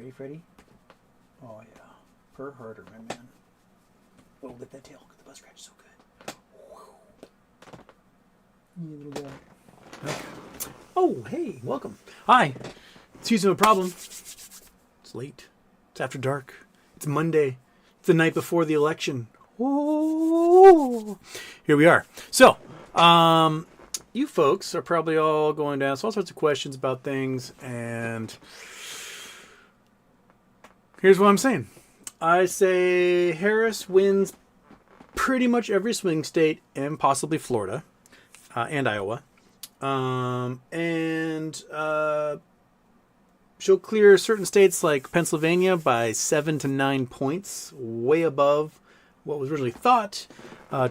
Ready, Freddy? Oh, yeah. Purr harder, my man. Oh, lift that tail, because the butt scratch is so good. Yeah, little guy. Okay. Oh, hey, welcome. Hi. Excuse me, a problem. It's late. It's after dark. It's Monday. It's the night before the election. Oh, here we are. So, you folks are probably all going to ask all sorts of questions about things, and here's what I'm saying. I say Harris wins pretty much every swing state and possibly Florida and Iowa. She'll clear certain states like Pennsylvania by 7 to 9 points, way above what was originally thought.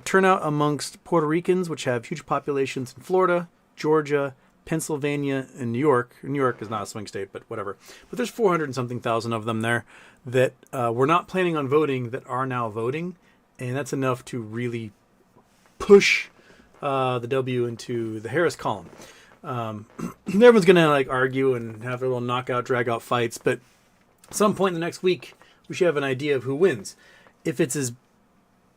Turnout amongst Puerto Ricans, which have huge populations in Florida, Georgia, Pennsylvania, and New York. New York is not a swing state, but whatever. But there's 400 and something thousand of them there that were not planning on voting that are now voting. And that's enough to really push the W into the Harris column. Everyone's going to argue and have their little knockout, drag out fights. But at some point in the next week, we should have an idea of who wins. If it's as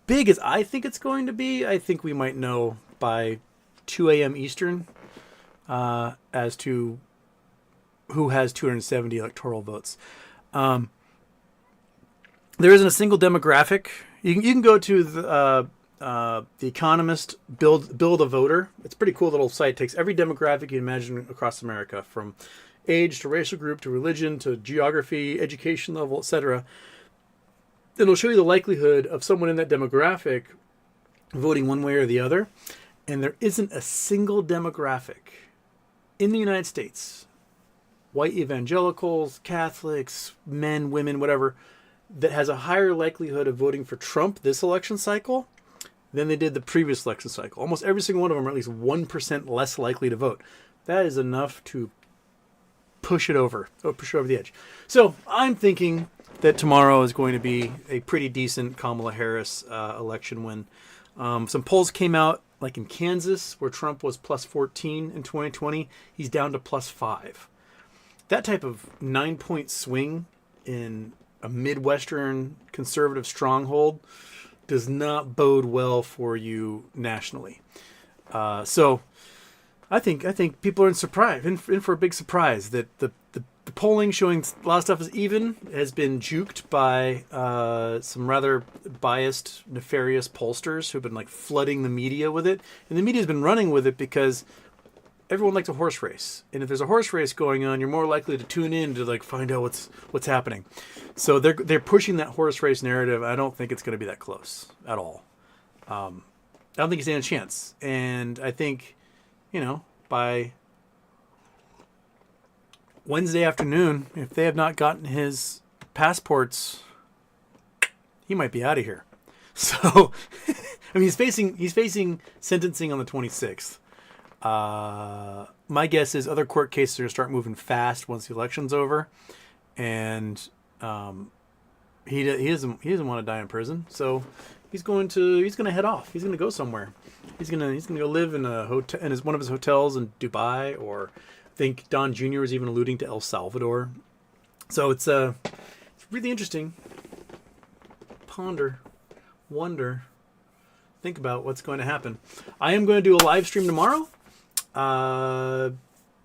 big as I think it's going to be, I think we might know by 2 a.m. Eastern as to who has 270 electoral votes. There isn't a single demographic. You can go to the Economist, build a voter. It's a pretty cool little site. It takes every demographic you imagine across America, from age to racial group to religion to geography, education level, etc. It'll show you the likelihood of someone in that demographic voting one way or the other. And there isn't a single demographic in the United States, white evangelicals, Catholics, men, women, whatever, that has a higher likelihood of voting for Trump this election cycle than they did the previous election cycle. Almost every single one of them are at least 1% less likely to vote. That is enough to push it over the edge. So I'm thinking that tomorrow is going to be a pretty decent Kamala Harris election win. Some polls came out, like in Kansas, where Trump was plus 14 in 2020. He's down to plus 5. That type of 9-point swing in a Midwestern conservative stronghold does not bode well for you nationally. So I think people are in for a big surprise that the polling showing a lot of stuff is even has been juked by some rather biased, nefarious pollsters who've been flooding the media with it. And the media's been running with it because everyone likes a horse race. And if there's a horse race going on, you're more likely to tune in to find out what's happening. So they're pushing that horse race narrative. I don't think it's going to be that close at all. I don't think he's stand a chance. And I think, by Wednesday afternoon, if they have not gotten his passports, he might be out of here. So, he's facing sentencing on the 26th. My guess is other court cases are going to start moving fast once the election's over, and he doesn't want to die in prison. So he's going to head off. He's going to go somewhere. He's going to go live in a hotel, in one of his hotels in Dubai, or I think Don Jr. was even alluding to El Salvador. So it's really interesting. Ponder, wonder, think about what's going to happen. I am going to do a live stream tomorrow.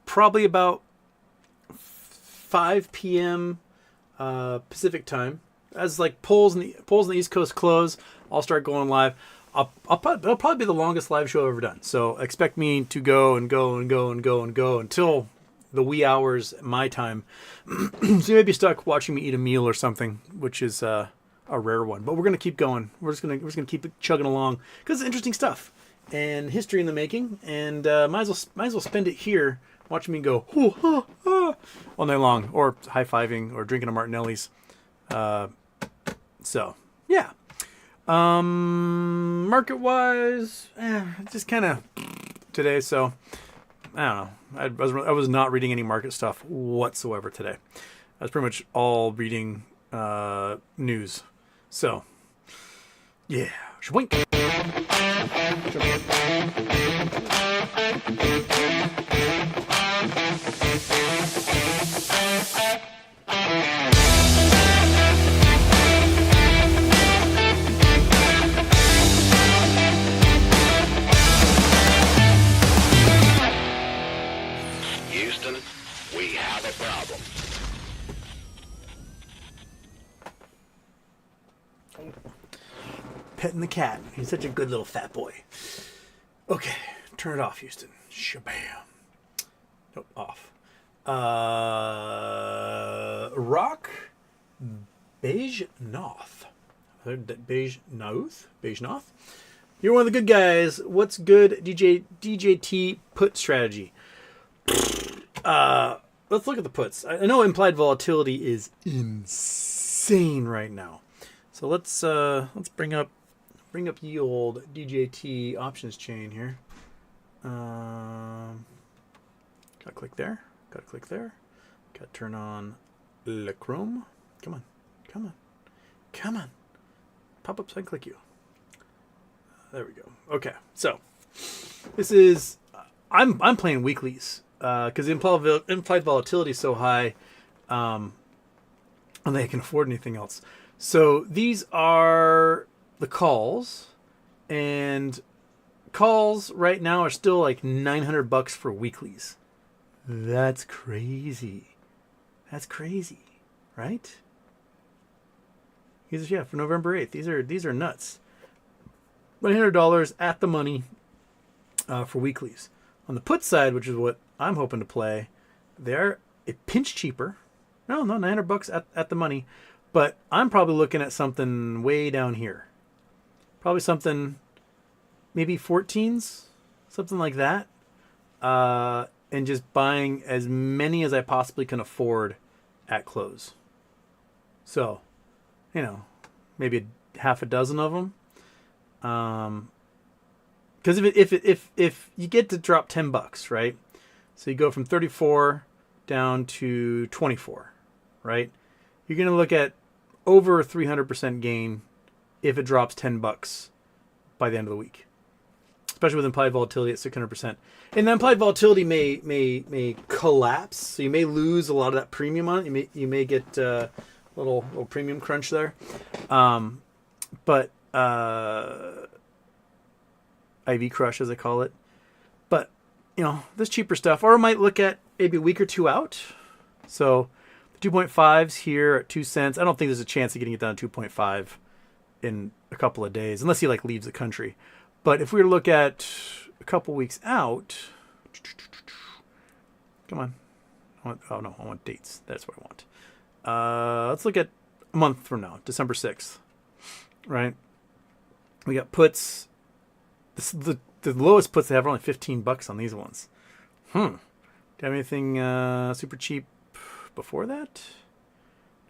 Probably about 5 p.m. Pacific time. As polls in the East Coast close, I'll start going live. It'll probably be the longest live show I've ever done. So expect me to go until the wee hours my time. So you may be stuck watching me eat a meal or something, which is a rare one. But we're gonna keep going. We're just gonna keep it chugging along because it's interesting stuff and history in the making. And might as well spend it here watching me go all night long, or high fiving, or drinking a Martinelli's. So yeah. Market wise, just kind of today. So I don't know. I was not reading any market stuff whatsoever today. I was pretty much all reading news. So yeah, shwink. We have a problem. Petting the cat. He's such a good little fat boy. Okay, turn it off, Houston. Shabam. Nope, off. Rock Beige Noth. Beige Noth? Beige Noth? You're one of the good guys. What's good DJT put strategy? Let's look at the puts. I know implied volatility is insane right now. So let's bring up ye old DJT options chain here. Gotta click there. Gotta click there. Gotta turn on Le Chrome. Come on. Come on. Come on. Pop up so I can click you. There we go. Okay. So this is I'm playing weeklies because implied volatility is so high, and they can afford anything else. So these are the calls, and calls right now are still like $900 for weeklies. That's crazy. That's crazy, right? These are, for November 8th. These are nuts. $900 at the money for weeklies. On the put side, which is what I'm hoping to play, they're a pinch cheaper. No, $900 at the money. But I'm probably looking at something way down here. Probably something, maybe 14s, something like that. And just buying as many as I possibly can afford at close. So, maybe half a dozen of them. Because if you get to drop $10, right? So you go from 34 down to 24, right? You're going to look at over 300% gain if it drops $10 by the end of the week, especially with implied volatility at 600%. And the implied volatility may collapse, so you may lose a lot of that premium on it. You may get a little premium crunch there, but IV crush as I call it. But this cheaper stuff, or I might look at maybe a week or two out. So the 2.5s here at 2 cents. I don't think there's a chance of getting it down to 2.5 in a couple of days, unless he leaves the country. But if we were to look at a couple weeks out, come on. I want dates. That's what I want. Let's look at a month from now, December 6th, right? We got puts. The lowest puts they have are only $15 on these ones. Do you have anything super cheap before that?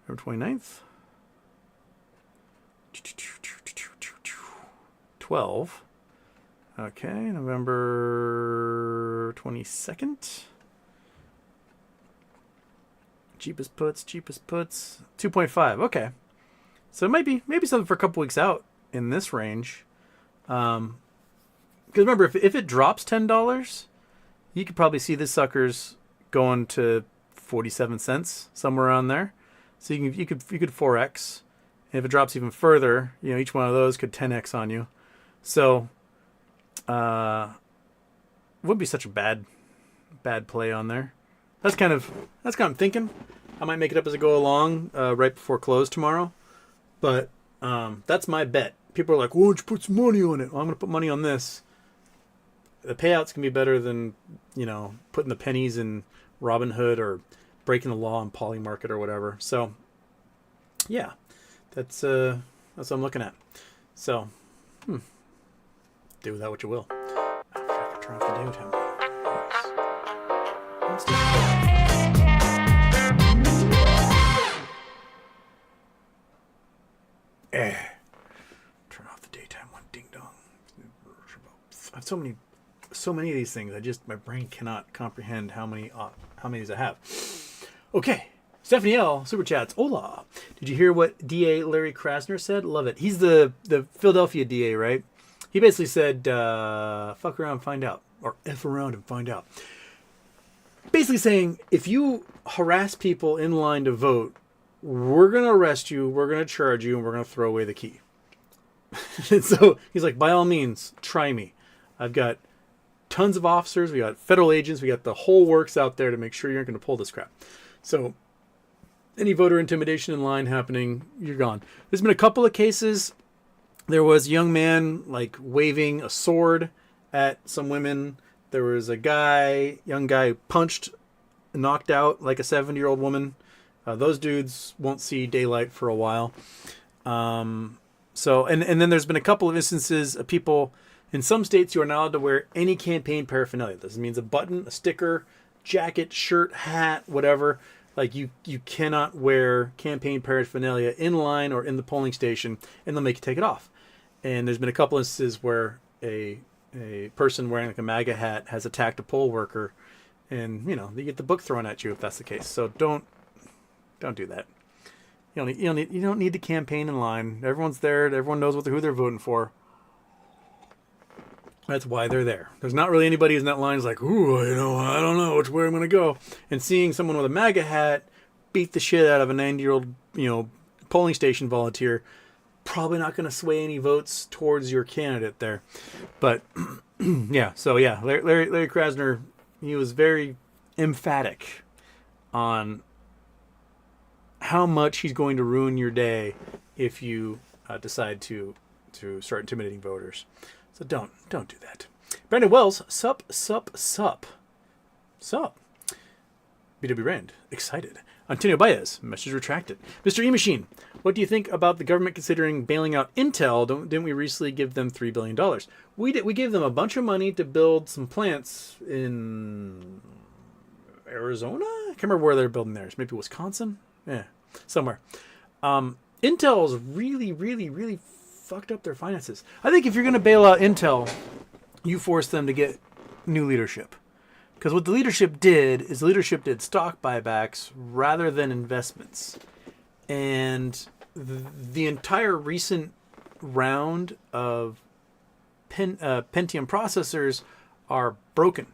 November 29th? 12. Okay, November 22nd. Cheapest puts. 2.5. Okay. So maybe something for a couple weeks out in this range. Because remember, if it drops $10, you could probably see this sucker's going to 47 cents, somewhere around there. So you could 4x. And if it drops even further, each one of those could 10x on you. So wouldn't be such a bad play on there. That's kind of what I'm thinking. I might make it up as I go along right before close tomorrow. But that's my bet. People are like, why don't you put some money on it? Well, I'm going to put money on this. The payouts can be better than, putting the pennies in Robinhood or breaking the law on Polymarket or whatever. So, yeah, that's what I'm looking at. So, do with that what you will. I forgot to turn off the daytime. Let's do that. Turn off the daytime one. Ding dong. I have so many of these things. My brain cannot comprehend how many of these I have. Okay. Stephanie L. Super Chats. Hola. Did you hear what DA Larry Krasner said? Love it. He's the Philadelphia DA, right? He basically said, fuck around and find out. Or F around and find out. Basically saying, if you harass people in line to vote, we're going to arrest you, we're going to charge you, and we're going to throw away the key. And so he's like, by all means, try me. I've got tons of officers, we got federal agents, we got the whole works out there to make sure you aren't going to pull this crap. So any voter intimidation in line happening, you're gone. There's been a couple of cases. There was a young man like waving a sword at some women. There was a young guy who punched, knocked out like a 70-year-old woman. Those dudes won't see daylight for a while. And then there's been a couple of instances of people in some states you are not allowed to wear any campaign paraphernalia. This means a button, a sticker, jacket, shirt, hat, whatever. Like you cannot wear campaign paraphernalia in line or in the polling station, and they'll make you take it off. And there's been a couple instances where a person wearing like a MAGA hat has attacked a poll worker, and you get the book thrown at you if that's the case. So don't do that. You don't need to campaign in line. Everyone's there. Everyone knows who they're voting for. That's why they're there. There's not really anybody in that line who's like, ooh, I don't know which way I'm going to go. And seeing someone with a MAGA hat beat the shit out of a 90-year-old, polling station volunteer, probably not going to sway any votes towards your candidate there. But yeah, so yeah, Larry Krasner, he was very emphatic on how much he's going to ruin your day if you decide to start intimidating voters. So don't do that. Brandon Wells, sup. BW Rand, excited. Antonio Baez, message retracted. Mr. E-Machine, what do you think about the government considering bailing out Intel? Didn't we recently give them $3 billion? We did. We gave them a bunch of money to build some plants in Arizona? I can't remember where they're building theirs. Maybe Wisconsin? Yeah, somewhere. Intel's really, really, really fucked up their finances. I think if you're going to bail out Intel, you force them to get new leadership. Because what the leadership did stock buybacks rather than investments. And the entire recent round of Pentium processors are broken.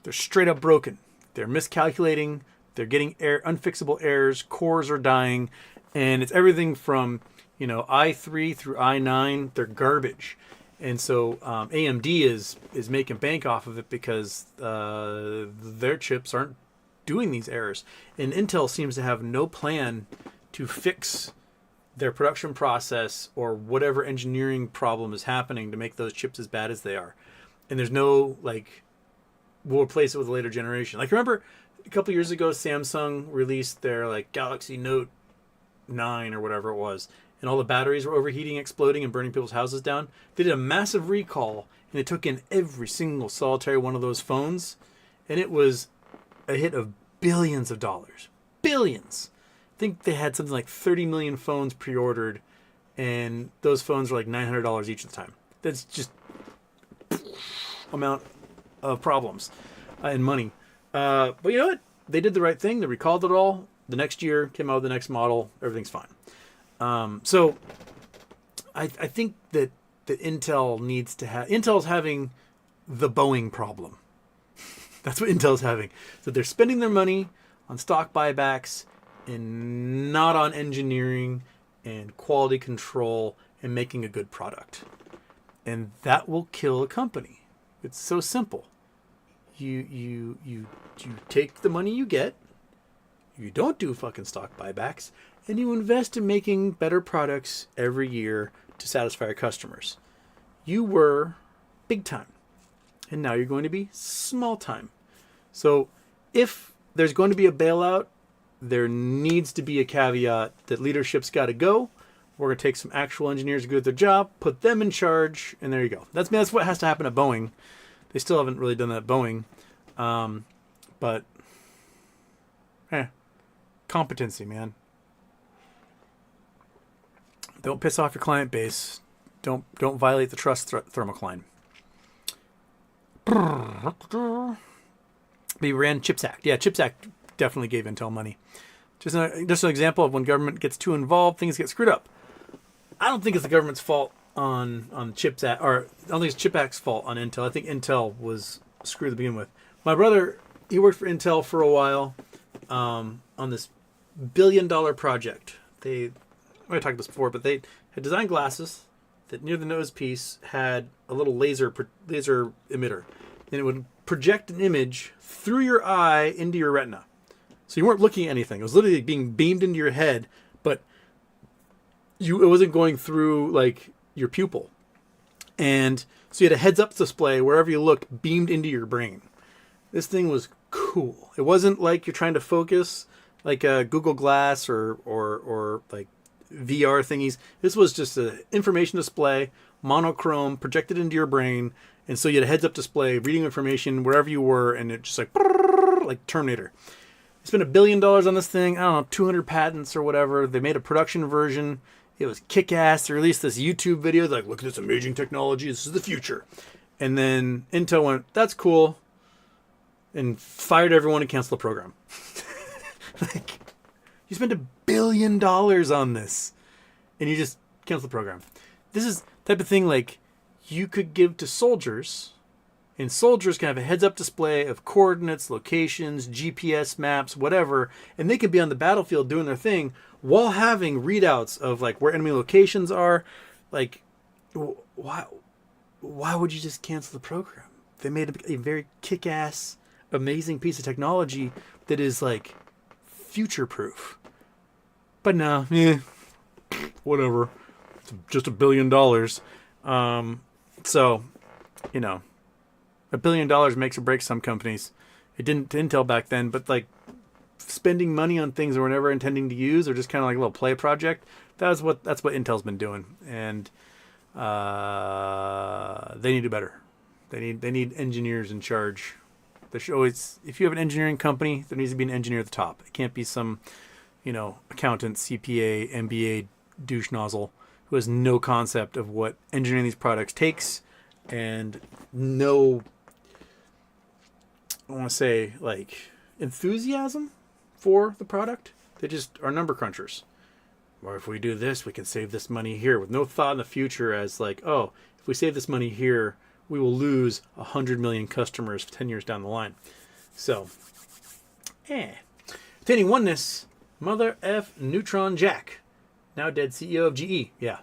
They're straight up broken. They're miscalculating. They're getting unfixable errors. Cores are dying. And it's everything from i3 through i9. They're garbage. And so AMD is making bank off of it because their chips aren't doing these errors. And Intel seems to have no plan to fix their production process or whatever engineering problem is happening to make those chips as bad as they are. And there's no, we'll replace it with a later generation. Remember a couple years ago, Samsung released their Galaxy Note 9 or whatever it was, and all the batteries were overheating, exploding, and burning people's houses down. They did a massive recall, and they took in every single solitary one of those phones, and it was a hit of billions of dollars. Billions! I think they had something like 30 million phones pre-ordered, and those phones were like $900 each at the time. That's just amount of problems and money. But you know what? They did the right thing. They recalled it all. The next year came out with the next model. Everything's fine. So I think that Intel needs to have... Intel's having the Boeing problem. That's what Intel's having. So they're spending their money on stock buybacks and not on engineering and quality control and making a good product. And that will kill a company. It's so simple. You take the money you get, you don't do fucking stock buybacks, and you invest in making better products every year to satisfy your customers. You were big time, and now you're going to be small time. So if there's going to be a bailout, there needs to be a caveat that leadership's got to go. We're going to take some actual engineers who do their job, put them in charge, and there you go. That's what has to happen at Boeing. They still haven't really done that at Boeing. But competency, man. Don't piss off your client base. Don't violate the trust thermocline. We ran CHIPS Act. Yeah, CHIPS Act definitely gave Intel money. Just an example of when government gets too involved, things get screwed up. I don't think it's the government's fault on CHIPS Act, or I don't think it's CHIPS Act's fault on Intel. I think Intel was screwed to begin with. My brother, he worked for Intel for a while on this $1 billion project. I talked about this before, but they had designed glasses that near the nose piece had a little laser emitter. and it would project an image through your eye into your retina. So you weren't looking at anything. It was literally being beamed into your head, but it wasn't going through like your pupil. And so you had a heads-up display wherever you looked, beamed into your brain. This thing was cool. It wasn't like you're trying to focus like a Google Glass or like VR thingies. This was just an information display, monochrome, projected into your brain. And so you had a heads-up display, reading information wherever you were, and it just like Terminator. They spent $1 billion on this thing. I don't know, 200 patents or whatever. They made a production version. It was kick-ass. They released this YouTube video. They're like, look at this amazing technology. This is the future. And then Intel went, that's cool, and fired everyone and canceled the program. Like, you spent $1 billion on this, and you just canceled the program. This is the type of thing like you could give to soldiers, and soldiers can have a heads-up display of coordinates, locations, GPS maps, whatever, and they could be on the battlefield doing their thing while having readouts of like where enemy locations are. Like, why would you just cancel the program? They made a very kick-ass, amazing piece of technology that is like future-proof. But no, whatever. It's just $1 billion. So, you know, $1 billion makes or breaks some companies. It didn't to Intel back then, but like spending money on things they were never intending to use, or just kind of like a little play project. That's what Intel's been doing, and they need to do better. They need engineers in charge. There should always, if you have an engineering company, there needs to be an engineer at the top. It can't be some, accountant, CPA, MBA douche nozzle who has no concept of what engineering these products takes, and no, I want to say, like, enthusiasm for the product. They just are number crunchers. Or if we do this, we can save this money here, with no thought in the future as like, oh, if we save this money here, we will lose 100 million customers 10 years down the line. So, Attaining oneness, Mother F. Neutron Jack, now dead CEO of GE. Yeah.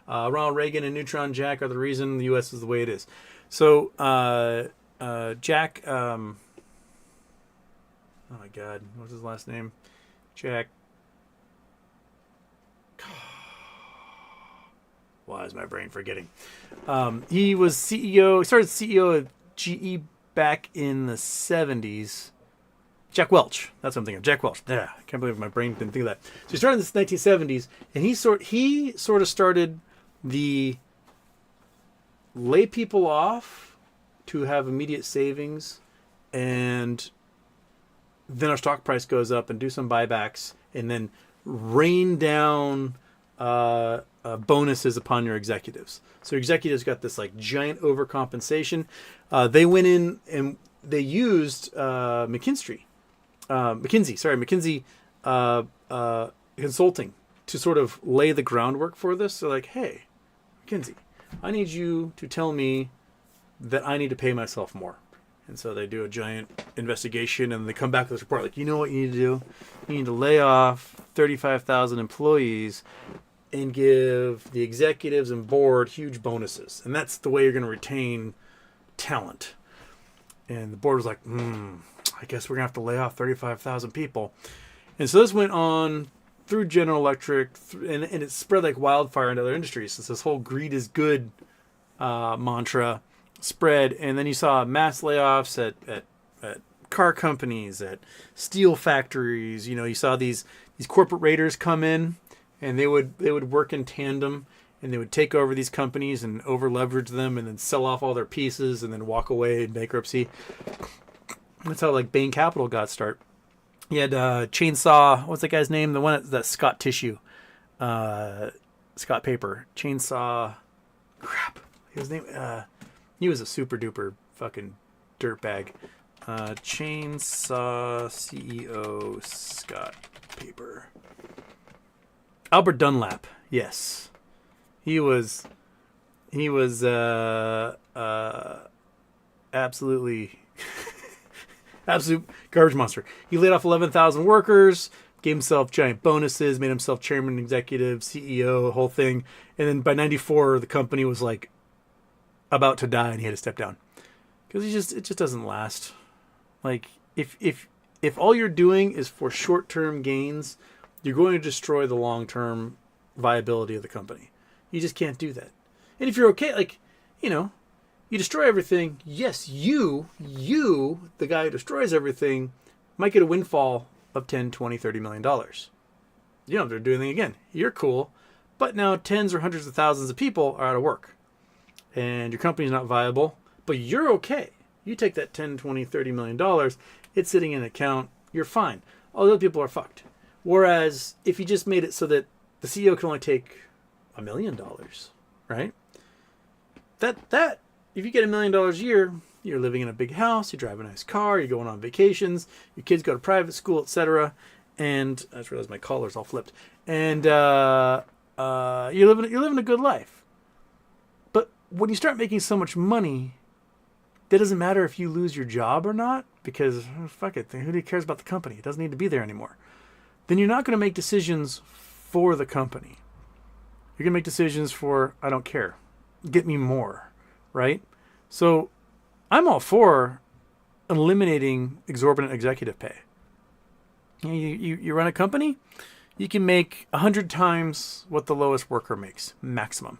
Ronald Reagan and Neutron Jack are the reason the U.S. is the way it is. So, Jack, oh my God, what's his last name? Jack. Why is my brain forgetting? He was CEO, he started CEO of GE back in the 70s. Jack Welch. That's what I'm thinking of. Jack Welch. Yeah, I can't believe my brain didn't think of that. So he started in the 1970s, and he sort of started the lay people off to have immediate savings, and then our stock price goes up, and do some buybacks, and then rain down bonuses upon your executives. So your executives got this like giant overcompensation. They went in and they used McKinsey Consulting to sort of lay the groundwork for this. So like, hey, McKinsey, I need you to tell me that I need to pay myself more. And so they do a giant investigation, and they come back with this report like, you know what you need to do? You need to lay off 35,000 employees and give the executives and board huge bonuses. And that's the way you're going to retain talent. And the board was like, I guess we're going to have to lay off 35,000 people. And so this went on through General Electric, and it spread like wildfire into other industries. So this whole greed is good mantra spread. And then you saw mass layoffs at car companies, at steel factories. You saw these corporate raiders come in, and they would work in tandem, and they would take over these companies and over leverage them, and then sell off all their pieces, and then walk away in bankruptcy. That's how like Bain Capital got started. He had Chainsaw. What's that guy's name? The one that Scott Tissue, Scott Paper. Chainsaw. Crap. His name. He was a super duper fucking dirtbag. Chainsaw CEO Scott Paper. Albert Dunlap. Yes. He was absolutely absolute garbage monster. He laid off 11,000 workers, gave himself giant bonuses, made himself chairman, executive, CEO, the whole thing. And then by 94, the company was like about to die, and he had to step down because it just doesn't last. Like if all you're doing is for short-term gains, you're going to destroy the long-term viability of the company. You just can't do that. And if you're okay, like, you know, you destroy everything. Yes, you, the guy who destroys everything, might get a windfall of 10, 20, $30 million. You don't have to do anything again. You're cool. But now tens or hundreds of thousands of people are out of work. And your company's not viable. But you're okay. You take that 10, 20, $30 million. It's sitting in an account. You're fine. All the other people are fucked. Whereas if you just made it so that the CEO can only take $1 million, right? That if you get $1 million a year, you're living in a big house, you drive a nice car, you're going on vacations, your kids go to private school, etc. And I just realized my collar's all flipped. And you're living a good life. But when you start making so much money, that doesn't matter if you lose your job or not, because fuck it, who cares about the company? It doesn't need to be there anymore. Then you're not going to make decisions for the company. You're going to make decisions for, I don't care. Get me more, right? So I'm all for eliminating exorbitant executive pay. You run a company, you can make 100 times what the lowest worker makes, maximum,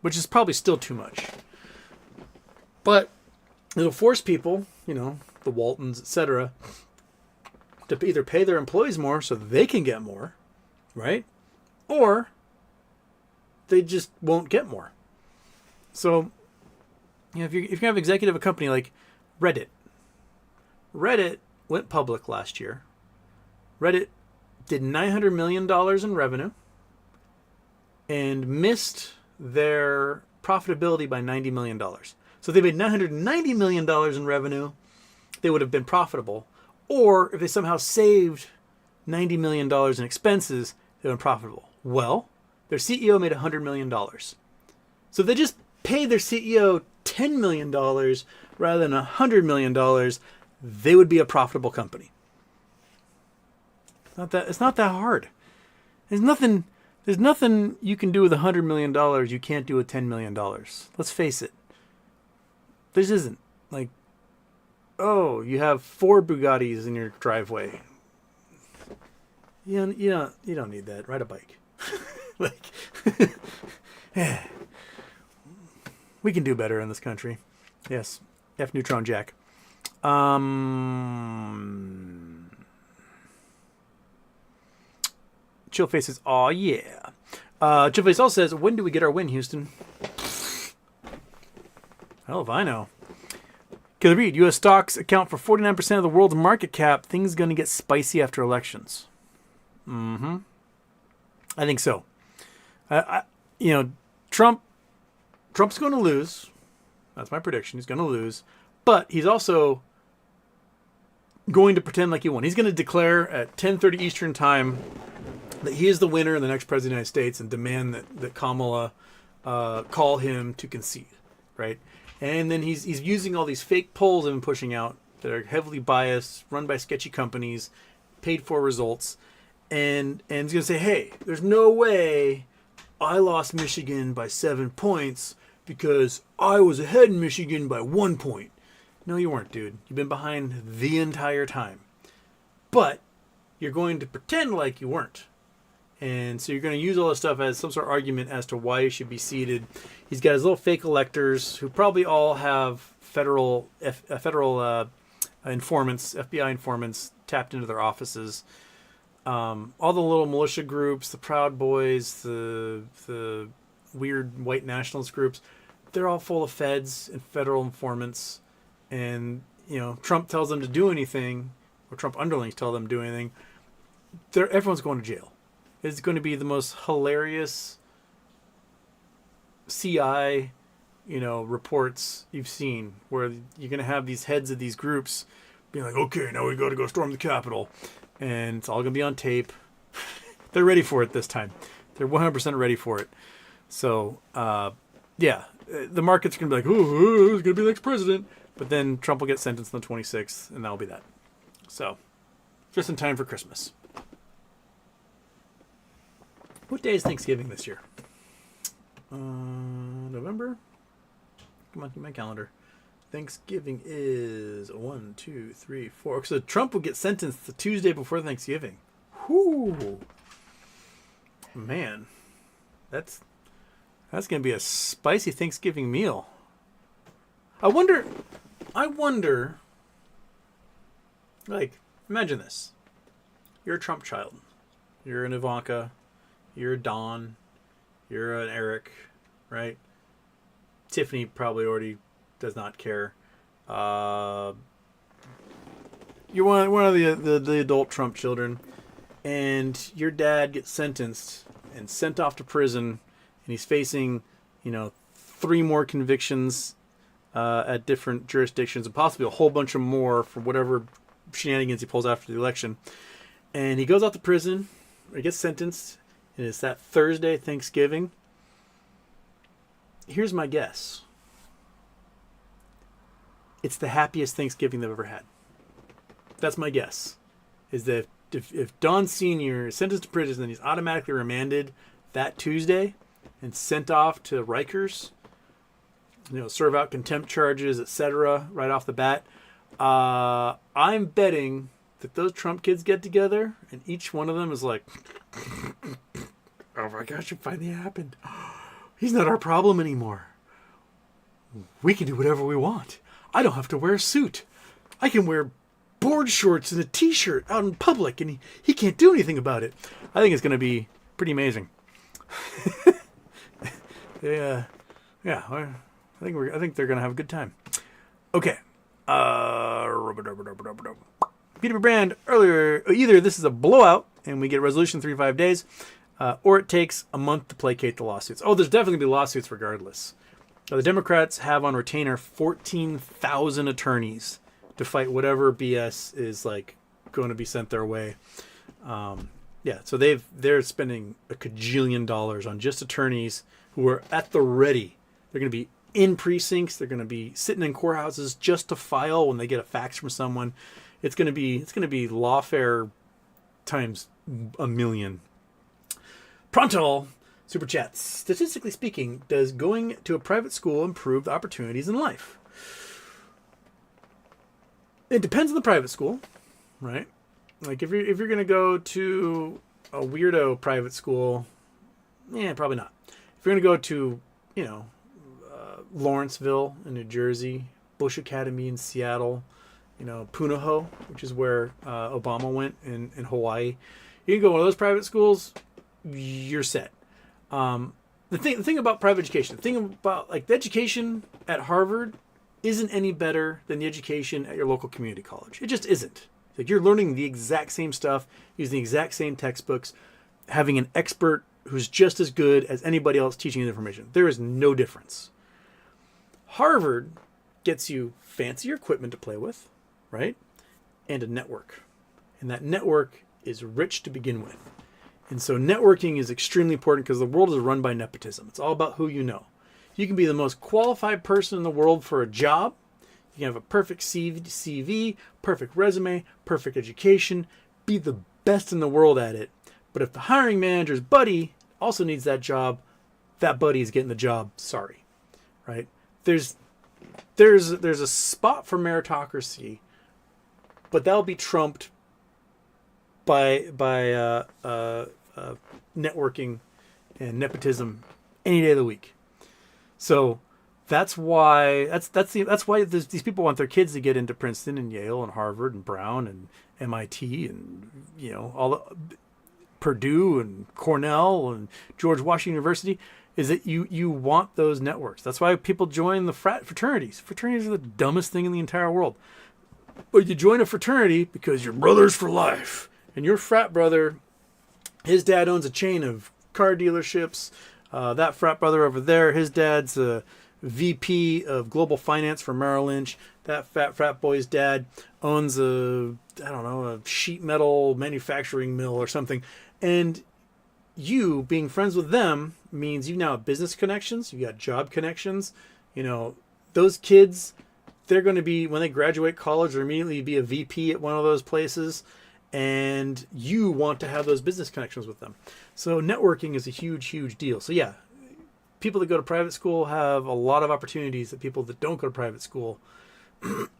which is probably still too much. But it'll force people, you know, the Waltons, etc., to either pay their employees more so they can get more, right? Or they just won't get more. So, you know, if you have executive of a company like Reddit went public last year. Reddit did $900 million in revenue and missed their profitability by $90 million. So if they made $990 million in revenue, they would have been profitable. Or if they somehow saved $90 million in expenses, they would have been profitable. Well, their CEO made $100 million. So if they just paid their CEO $10 million rather than $100 million, they would be a profitable company. It's not that hard. There's nothing you can do with $100 million you can't do with $10 million. Let's face it. This isn't. Like, oh, you have 4 Bugattis in your driveway. You don't need that. Ride a bike. Like, we can do better in this country. Yes. F Neutron Jack. Chillface says, "Aw, yeah." Chillface also says, "When do we get our win, Houston?" Hell if I know. Killer Reed, U.S. stocks account for 49% of the world's market cap. Things going to get spicy after elections. I think so. Trump's going to lose. That's my prediction. He's going to lose. But he's also going to pretend like he won. He's going to declare at 10:30 Eastern time that he is the winner and the next president of the United States and demand that Kamala call him to concede, right? And then he's using all these fake polls I've been pushing out that are heavily biased, run by sketchy companies, paid for results, and he's going to say, hey, there's no way I lost Michigan by 7 points because I was ahead in Michigan by 1 point. No, you weren't, dude. You've been behind the entire time. But you're going to pretend like you weren't. And so you're going to use all this stuff as some sort of argument as to why he should be seated. He's got his little fake electors who probably all have federal informants, FBI informants, tapped into their offices. All the little militia groups, the Proud Boys, the weird white nationalist groups, they're all full of feds and federal informants. And, Trump tells them to do anything, or Trump underlings tell them to do anything. Everyone's going to jail. It's going to be the most hilarious CI, reports you've seen, where you're going to have these heads of these groups being like, okay, now we got to go storm the Capitol. And it's all going to be on tape. They're ready for it this time. They're 100% ready for it. So, the market's going to be like, oh, who's going to be the next president? But then Trump will get sentenced on the 26th, and that'll be that. So, just in time for Christmas. What day is Thanksgiving this year? November? Come on, give me my calendar. Thanksgiving is 1, 2, 3, 4. So Trump will get sentenced the Tuesday before Thanksgiving. Whoo, man, that's gonna be a spicy Thanksgiving meal. I wonder. Like, imagine this: you're a Trump child, you're an Ivanka, you're a Don, you're an Eric, right? Tiffany probably already does not care. You're one of the adult Trump children, and your dad gets sentenced and sent off to prison, and he's facing, 3 more convictions at different jurisdictions, and possibly a whole bunch of more for whatever shenanigans he pulls after the election. And he goes out to prison, or he gets sentenced, and it's that Thursday, Thanksgiving. Here's my guess. It's the happiest Thanksgiving they've ever had. That's my guess. Is that if Don Sr. is sentenced to prison, then he's automatically remanded that Tuesday and sent off to Rikers, serve out contempt charges, etc., right off the bat. I'm betting that those Trump kids get together and each one of them is like, oh my gosh, it finally happened. He's not our problem anymore. We can do whatever we want. I don't have to wear a suit. I can wear board shorts and a t-shirt out in public and he can't do anything about it. I think it's going to be pretty amazing. I think they're going to have a good time. Okay. B2B brand earlier, either this is a blowout and we get a resolution in 3 to 5 days, or it takes a month to placate the lawsuits. Oh, there's definitely going to be lawsuits regardless. The Democrats have on retainer 14,000 attorneys to fight whatever BS is going to be sent their way. So they're spending a cajillion dollars on just attorneys who are at the ready. They're going to be in precincts. They're going to be sitting in courthouses just to file when they get a fax from someone. It's going to be lawfare times a million. Pronto. Super chats. Statistically speaking, does going to a private school improve the opportunities in life? It depends on the private school, right? Like if you're going to go to a weirdo private school, probably not. If you're going to go to, Lawrenceville in New Jersey, Bush Academy in Seattle, Punahou, which is where Obama went in Hawaii, you can go to one of those private schools, you're set. The thing about private education, the thing about the education at Harvard isn't any better than the education at your local community college. It just isn't. You're learning the exact same stuff, using the exact same textbooks, having an expert who's just as good as anybody else teaching the information. There is no difference. Harvard gets you fancier equipment to play with, right? And a network. And that network is rich to begin with. And so networking is extremely important because the world is run by nepotism. It's all about who you know. You can be the most qualified person in the world for a job. You can have a perfect CV, perfect resume, perfect education, be the best in the world at it. But if the hiring manager's buddy also needs that job, that buddy is getting the job. Sorry, right? There's a spot for meritocracy, but that'll be trumped by networking and nepotism any day of the week. So that's why these people want their kids to get into Princeton and Yale and Harvard and Brown and MIT and all the Purdue and Cornell and George Washington University, is that you want those networks. That's why people join the fraternities. Fraternities are the dumbest thing in the entire world. But you join a fraternity because you're brothers for life. And your frat brother, his dad owns a chain of car dealerships. That frat brother over there, his dad's a VP of global finance for Merrill Lynch. That frat boy's dad owns a sheet metal manufacturing mill or something. And you being friends with them means you now have business connections. You got job connections. Those kids, they're going to be, when they graduate college, or immediately be a VP at one of those places. And you want to have those business connections with them. So networking is a huge, huge deal. So yeah, people that go to private school have a lot of opportunities that people that don't go to private school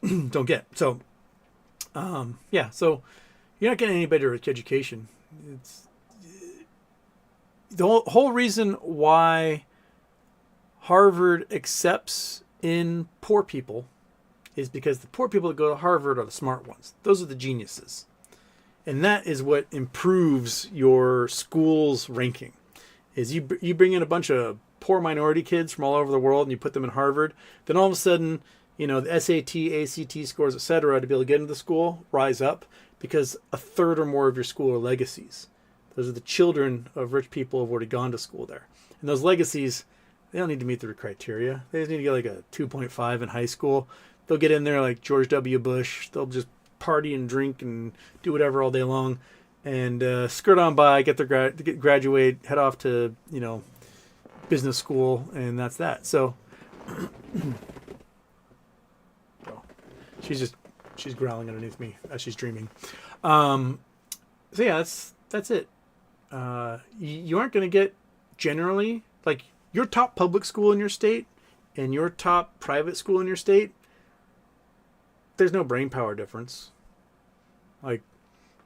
don't get. So, so you're not getting any better education. It's the whole reason why Harvard accepts in poor people is because the poor people that go to Harvard are the smart ones. Those are the geniuses. And that is what improves your school's ranking. Is you bring in a bunch of poor minority kids from all over the world and you put them in Harvard, then all of a sudden, the SAT, ACT scores, etc., to be able to get into the school rise up because a third or more of your school are legacies. Those are the children of rich people who have already gone to school there. And those legacies, they don't need to meet the criteria. They just need to get like a 2.5 in high school. They'll get in there like George W. Bush. They'll just party and drink and do whatever all day long and skirt on by, get their graduate, head off to, business school, and that's that. So she's growling underneath me as she's dreaming. That's it. You aren't going to get generally like your top public school in your state and your top private school in your state. There's no brain power difference. Like,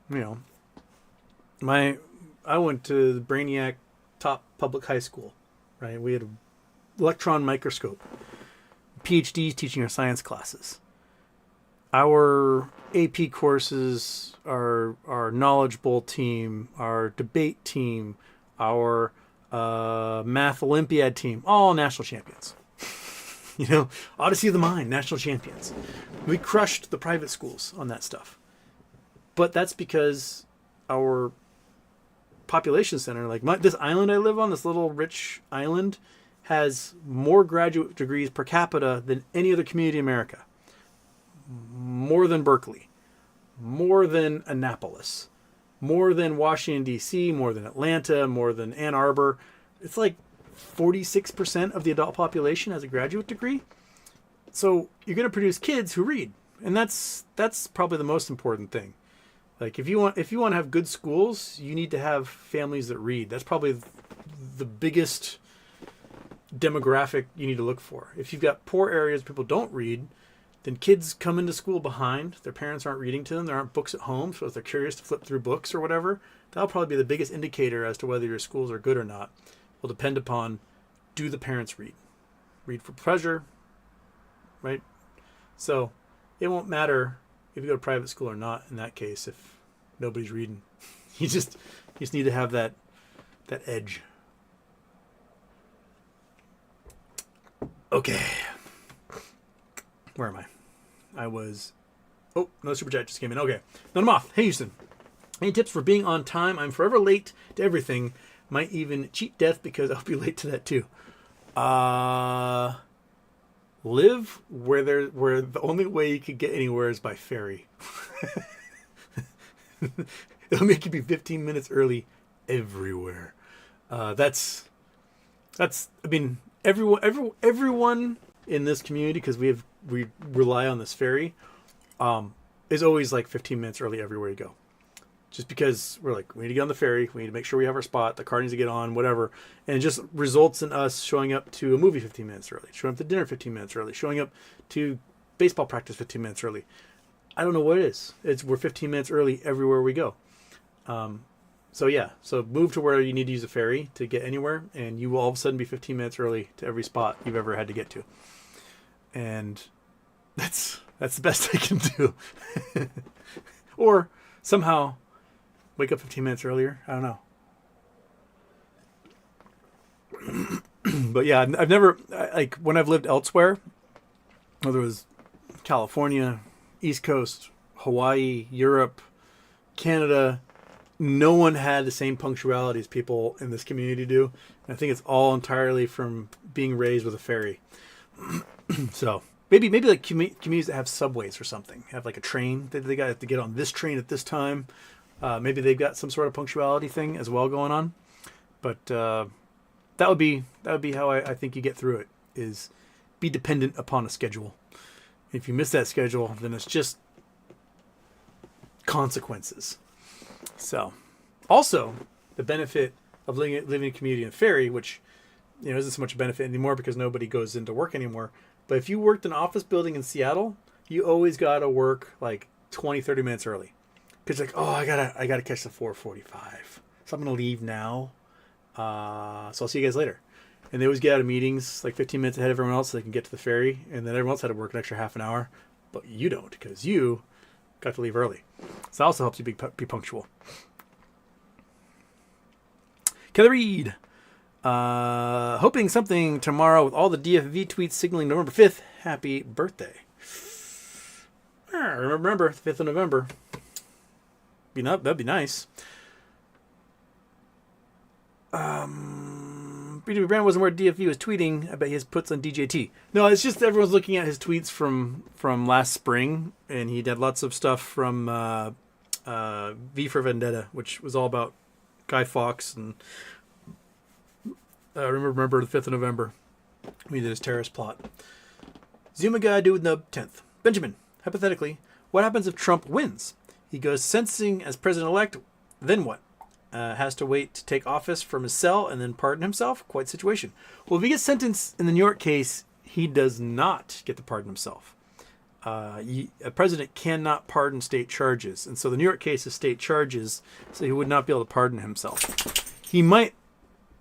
I went to the Brainiac top public high school, right? We had an electron microscope, PhDs teaching our science classes. Our AP courses, our Knowledge Bowl team, our debate team, our math Olympiad team, all national champions. Odyssey of the Mind, national champions. We crushed the private schools on that stuff. But that's because our population center, like this island I live on, this little rich island, has more graduate degrees per capita than any other community in America. More than Berkeley. More than Annapolis. More than Washington, D.C., more than Atlanta, more than Ann Arbor. It's like 46% of the adult population has a graduate degree. So you're going to produce kids who read. And that's probably the most important thing. Like if you want to have good schools, you need to have families that read. That's probably the biggest demographic you need to look for. If you've got poor areas people don't read, then kids come into school behind. Their parents aren't reading to them. There aren't books at home. So if they're curious to flip through books or whatever, that'll probably be the biggest indicator as to whether your schools are good or not. Will depend upon, do the parents read? Read for pleasure, right? So it won't matter if you go to private school or not in that case if nobody's reading. You just need to have that edge. Okay. Where am I? Another super chat just came in. Okay. None off. Hey, Houston. Any tips for being on time? I'm forever late to everything. Might even cheat death because I'll be late to that too. Live where the only way you could get anywhere is by ferry. It'll make you be 15 minutes early everywhere. That's everyone in this community, because we rely on this ferry, is always like 15 minutes early everywhere you go. Just because we're like, we need to get on the ferry, we need to make sure we have our spot, the car needs to get on, whatever. And it just results in us showing up to a movie 15 minutes early, showing up to dinner 15 minutes early, showing up to baseball practice 15 minutes early. I don't know what it is. We're 15 minutes early everywhere we go. So move to where you need to use a ferry to get anywhere, and you will all of a sudden be 15 minutes early to every spot you've ever had to get to. And that's the best I can do. Or somehow wake up 15 minutes earlier. I don't know. But yeah, I've never, like when I've lived elsewhere, whether it was California, East Coast, Hawaii, Europe, Canada, no one had the same punctuality as people in this community do. And I think it's all entirely from being raised with a ferry. So maybe like communities that have subways or something, have like a train that they got to get on this train at this time. Maybe they've got some sort of punctuality thing as well going on. But that would be how I think you get through it, is be dependent upon a schedule. If you miss that schedule, then it's just consequences. So, also, the benefit of living in a community in a ferry, which isn't so much a benefit anymore because nobody goes into work anymore. But if you worked in an office building in Seattle, you always got to work like 20, 30 minutes early. Because like, oh, I gotta catch the 4:45. So I'm going to leave now. So I'll see you guys later. And they always get out of meetings like 15 minutes ahead of everyone else so they can get to the ferry. And then everyone else had to work an extra half an hour. But you don't because you got to leave early. So that also helps you be punctual. Kelly Reed. Hoping something tomorrow with all the DFV tweets signaling November 5th. Happy birthday. Remember, 5th of November. That'd be nice. BW Brand wasn't where DFV was tweeting. I bet he has puts on DJT. No, it's just everyone's looking at his tweets from last spring, and he did lots of stuff from V for Vendetta, which was all about Guy Fawkes and remember the 5th of November. We did his terrorist plot. Zuma guy do with nub 10th. Benjamin, hypothetically, what happens if Trump wins? He goes sentencing as president-elect, then what? Has to wait to take office from his cell and then pardon himself? Quite situation. Well, if he gets sentenced in the New York case, he does not get to pardon himself. A president cannot pardon state charges. And so the New York case is state charges, so he would not be able to pardon himself. He might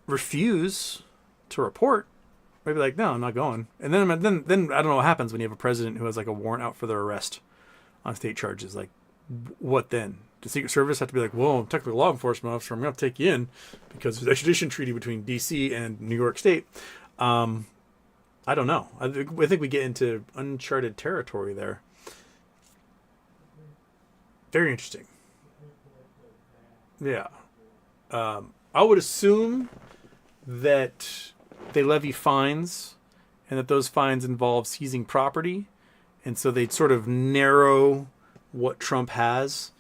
refuse to report. Maybe like, no, I'm not going. And then I don't know what happens when you have a president who has like a warrant out for their arrest on state charges. Like, what then? The Secret Service have to be like, well, I'm technical law enforcement officer. I'm going to take you in because of the extradition treaty between D.C. and New York State. I don't know. I think we get into uncharted territory there. Very interesting. Yeah. I would assume that they levy fines and that those fines involve seizing property. And so they'd sort of narrow what Trump has.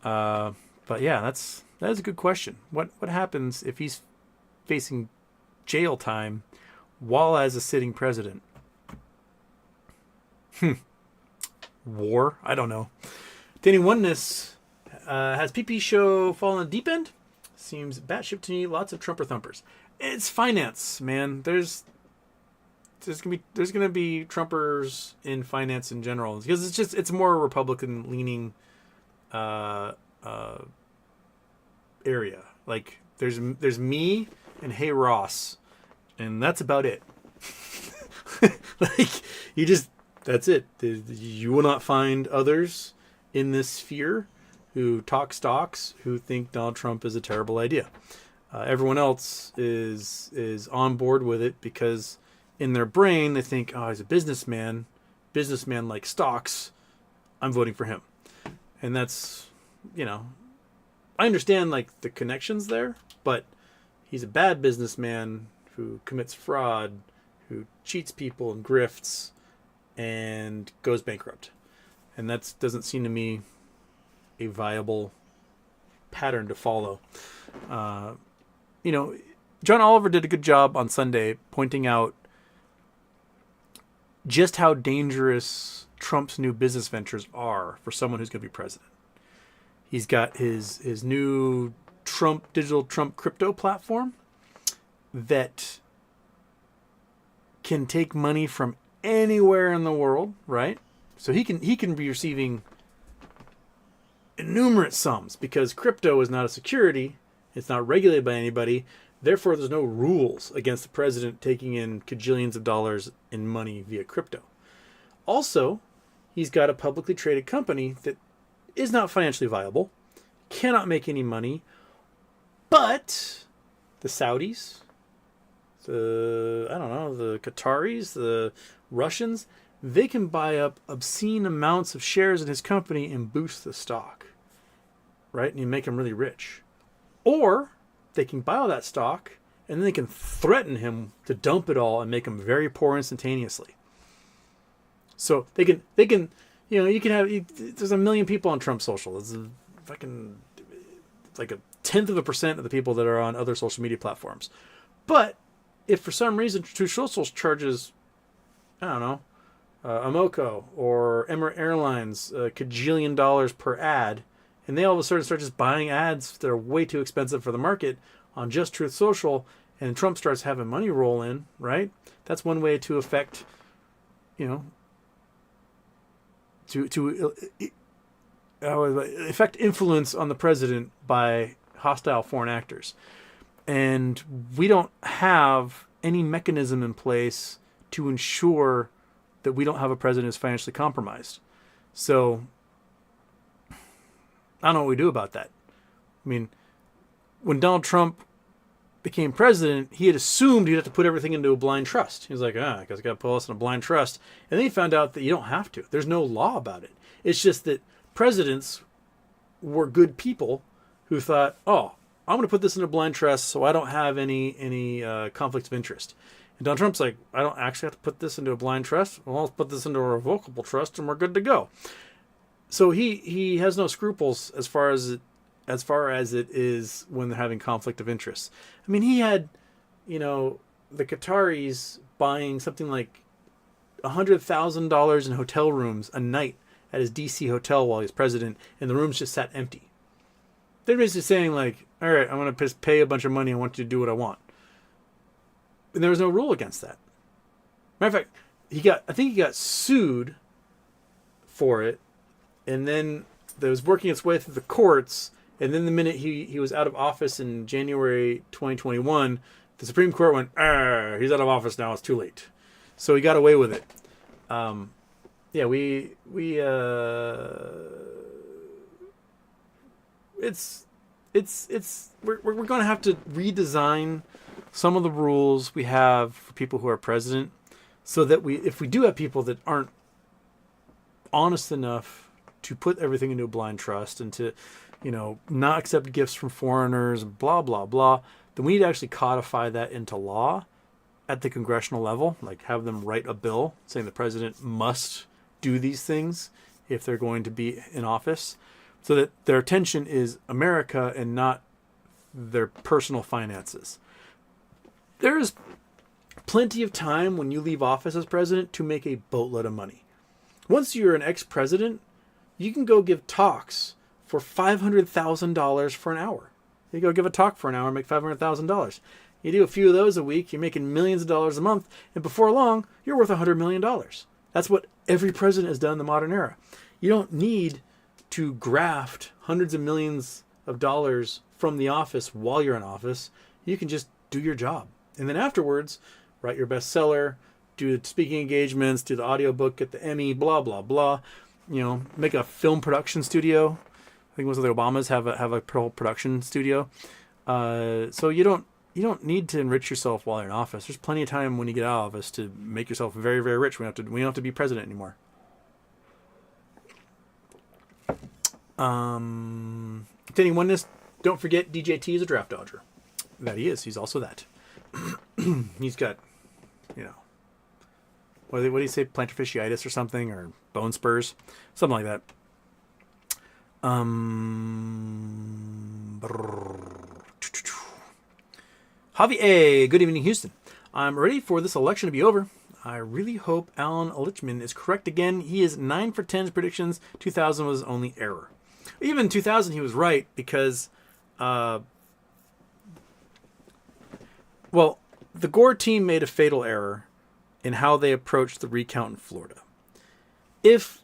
But yeah, that is a good question. What happens if he's facing jail time while as a sitting president? War? I don't know. Danny Oneness, has PP show fallen deep end? Seems batshit to me. Lots of Trumper thumpers. It's finance, man. There's gonna be Trumpers in finance in general because it's more a Republican leaning area. Like there's me and Hey Ross, and that's about it. Like that's it. You will not find others in this sphere who talk stocks who think Donald Trump is a terrible idea. Everyone else is on board with it because in their brain they think, oh, he's a businessman like stocks, I'm voting for him. And that's, I understand like the connections there, but he's a bad businessman who commits fraud, who cheats people and grifts and goes bankrupt. And that doesn't seem to me a viable pattern to follow. John Oliver did a good job on Sunday pointing out just how dangerous Trump's new business ventures are for someone who's going to be president. He's got his new digital Trump crypto platform that can take money from anywhere in the world, right? So he can be receiving innumerate sums because crypto is not a security. It's not regulated by anybody. Therefore, there's no rules against the president taking in cajillions of dollars in money via crypto. Also, he's got a publicly traded company that is not financially viable, cannot make any money, but the Saudis, the Qataris, the Russians, they can buy up obscene amounts of shares in his company and boost the stock, right? And you make him really rich. Or they can buy all that stock and then they can threaten him to dump it all and make him very poor instantaneously. So they can, you can have, there's 1 million people on Trump's social. It's like 0.1% of the people that are on other social media platforms. But if for some reason Truth Social charges, Amoco or Emirates Airlines $1 cajillion per ad, and they all of a sudden start just buying ads that are way too expensive for the market on just Truth Social, and Trump starts having money roll in, right? That's one way to affect, to affect influence on the president by hostile foreign actors. And we don't have any mechanism in place to ensure that we don't have a president who's financially compromised. So I don't know what we do about that. I mean, when Donald Trump became president, he had assumed he'd have to put everything into a blind trust. He was like, I guess I got to put us in a blind trust. And then he found out that you don't have to. There's no law about it. It's just that presidents were good people who thought, I'm going to put this in a blind trust so I don't have any conflicts of interest. And Donald Trump's like, I don't actually have to put this into a blind trust. Well, I'll put this into a revocable trust and we're good to go. So he has no scruples as far as it is when they're having conflict of interest. I mean, he had, the Qataris buying something like $100,000 in hotel rooms a night at his DC hotel while he's president, and the rooms just sat empty. They're basically saying like, all right, I'm going to pay a bunch of money. I want you to do what I want. And there was no rule against that. Matter of fact, I think he got sued for it, and then it was working its way through the courts. And then the minute he was out of office in January 2021, the Supreme Court went, he's out of office now. It's too late. So he got away with it. We're going to have to redesign some of the rules we have for people who are president, so that if we do have people that aren't honest enough to put everything into a blind trust and to, not accept gifts from foreigners, blah, blah, blah, then we need to actually codify that into law at the congressional level, like have them write a bill saying the president must do these things if they're going to be in office, so that their attention is America and not their personal finances. There is plenty of time when you leave office as president to make a boatload of money. Once you're an ex-president, you can go give talks for $500,000 for an hour. You go give a talk for an hour and make $500,000. You do a few of those a week, you're making millions of dollars a month, and before long, you're worth $100 million. That's what every president has done in the modern era. You don't need to graft hundreds of millions of dollars from the office while you're in office. You can just do your job. And then afterwards, write your bestseller, do the speaking engagements, do the audiobook, get the Emmy, blah, blah, blah. Make a film production studio. I think most of the Obamas have a whole production studio. So you don't need to enrich yourself while you're in office. There's plenty of time when you get out of office to make yourself very, very rich. We don't have to be president anymore. Containing oneness, don't forget DJT is a draft dodger. That he is. He's also that. He's got, what do you say, plantar fasciitis or something, or bone spurs, something like that. Javi A, good evening, Houston. I'm ready for this election to be over. I really hope Alan Lichtman is correct again. He is 9 for 10's predictions. 2000 was only error. Even 2000 he was right because, the Gore team made a fatal error in how they approached the recount in Florida. If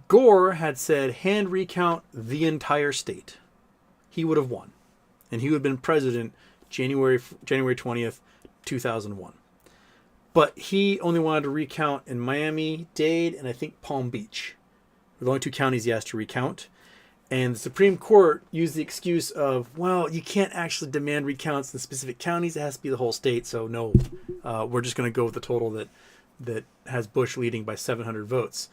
Gore had said, hand recount the entire state, he would have won. And he would have been president January 20th, 2001. But he only wanted to recount in Miami-Dade and I think Palm Beach. Were the only two counties he asked to recount. And the Supreme Court used the excuse of, you can't actually demand recounts in specific counties. It has to be the whole state. So no, we're just going to go with the total that has Bush leading by 700 votes.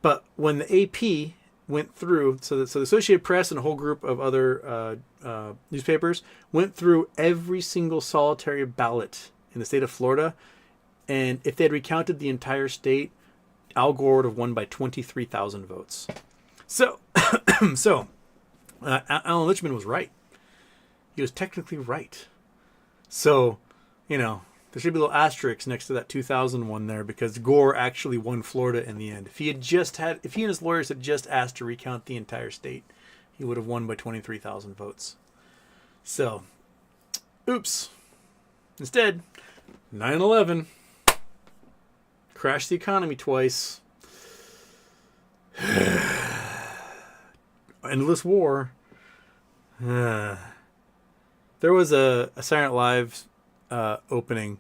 But when the AP went through, so the Associated Press and a whole group of other newspapers went through every single solitary ballot in the state of Florida, and if they had recounted the entire state, Al Gore would have won by 23,000 votes. So, Alan Lichtman was right. He was technically right. So, there should be a little asterisk next to that 2000 one there because Gore actually won Florida in the end. If he and his lawyers had just asked to recount the entire state, he would have won by 23,000 votes. So, oops. Instead, 9/11 crashed the economy twice. Endless war. There was a Saturday Night Live opening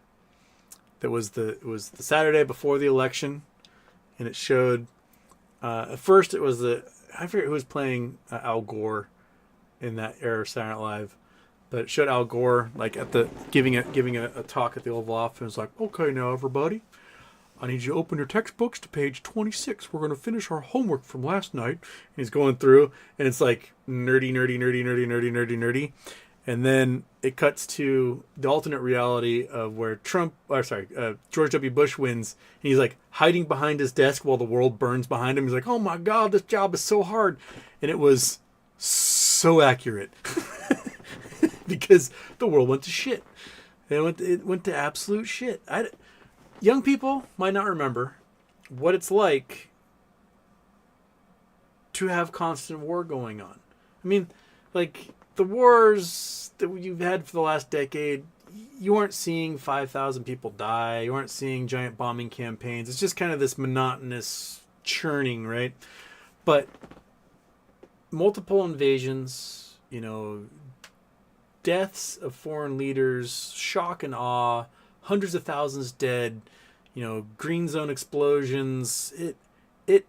that was the Saturday before the election, and it showed at first it was I forget who was playing Al Gore in that era of Saturday Night Live, but it showed Al Gore like at the giving a talk at the Oval Office. It was like, okay, now everybody, I need you to open your textbooks to page 26. We're going to finish our homework from last night. And he's going through, and it's like nerdy. And then it cuts to the alternate reality of where George W. Bush wins. And he's like hiding behind his desk while the world burns behind him. He's like, oh my God, this job is so hard. And it was so accurate because the world went to shit. It went to absolute shit. Young people might not remember what it's like to have constant war going on. I mean, like the wars that you've had for the last decade, you weren't seeing 5,000 people die. You weren't seeing giant bombing campaigns. It's just kind of this monotonous churning, right? But multiple invasions, deaths of foreign leaders, shock and awe, hundreds of thousands dead, green zone explosions. It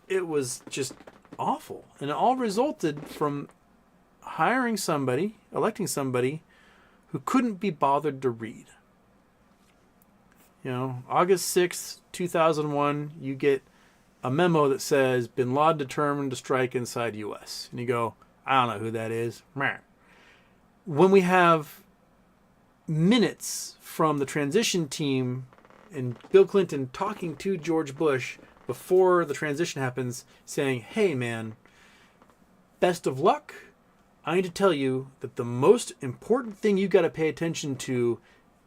was just awful. And it all resulted from electing somebody who couldn't be bothered to read. August 6th, 2001, you get a memo that says Bin Laden determined to strike inside U.S. And you go, I don't know who that is. When we have minutes from the transition team and Bill Clinton talking to George Bush before the transition happens, saying, hey man, best of luck. I need to tell you that the most important thing you got to pay attention to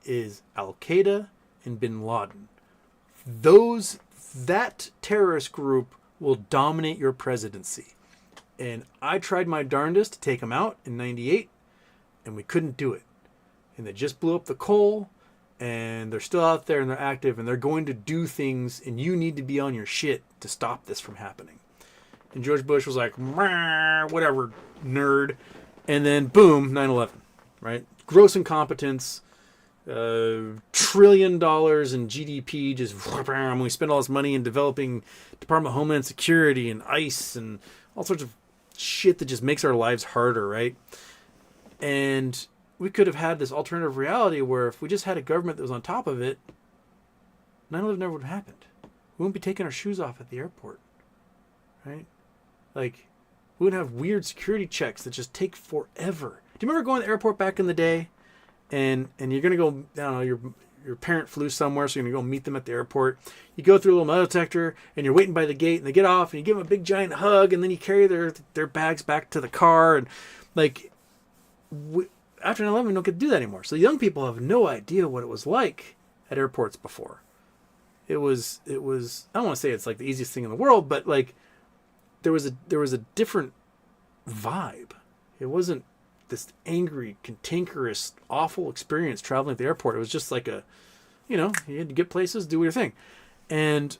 is Al-Qaeda and Bin Laden. That terrorist group will dominate your presidency. And I tried my darndest to take them out in 98, and we couldn't do it. And they just blew up the coal, and they're still out there, and they're active, and they're going to do things, and you need to be on your shit to stop this from happening. And George Bush was like, whatever, nerd. And then, boom, 9/11, right? Gross incompetence, $1 trillion in GDP, just we spend all this money in developing Department of Homeland Security and ICE and all sorts of shit that just makes our lives harder, right? And we could have had this alternative reality where if we just had a government that was on top of it, 9/11 never would have happened. We wouldn't be taking our shoes off at the airport, right? Like, we wouldn't have weird security checks that just take forever. Do you remember going to the airport back in the day? And you're going to go, I don't know, your parent flew somewhere, so you're going to go meet them at the airport. You go through a little metal detector, and you're waiting by the gate, and they get off, and you give them a big giant hug, and then you carry their bags back to the car. And, like, after 9/11, we don't get to do that anymore. So young people have no idea what it was like at airports before. It was I don't want to say it's like the easiest thing in the world, but like there was a different vibe. It wasn't this angry, cantankerous, awful experience traveling at the airport. It was just like you had to get places, do your thing. And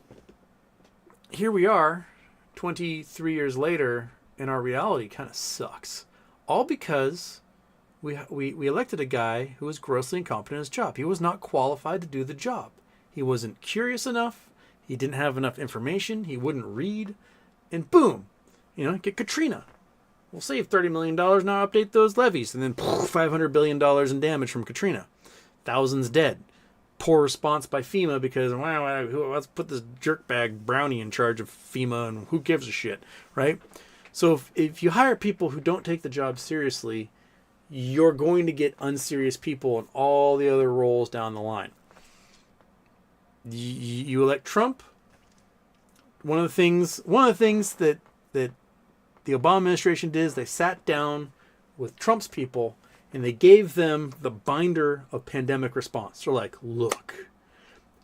here we are, 23 years later, and our reality kind of sucks. All because we elected a guy who was grossly incompetent in his job. He was not qualified to do the job. He wasn't curious enough. He didn't have enough information. He wouldn't read. And boom, get Katrina. We'll save $30 million now, update those levees. And then $500 billion in damage from Katrina. Thousands dead. Poor response by FEMA because, let's put this jerkbag Brownie in charge of FEMA and who gives a shit, right? So if you hire people who don't take the job seriously, you're going to get unserious people in all the other roles down the line. You elect Trump. One of the things that the Obama administration did is they sat down with Trump's people and they gave them the binder of pandemic response. They're like, look,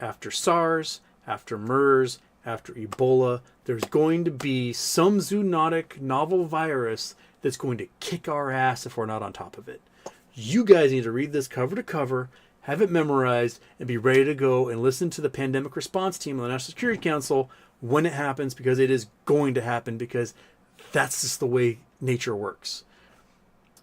after SARS, after MERS, after Ebola, there's going to be some zoonotic novel virus that's going to kick our ass if we're not on top of it. You guys need to read this cover to cover, have it memorized, and be ready to go and listen to the pandemic response team of the National Security Council when it happens, because it is going to happen, because that's just the way nature works.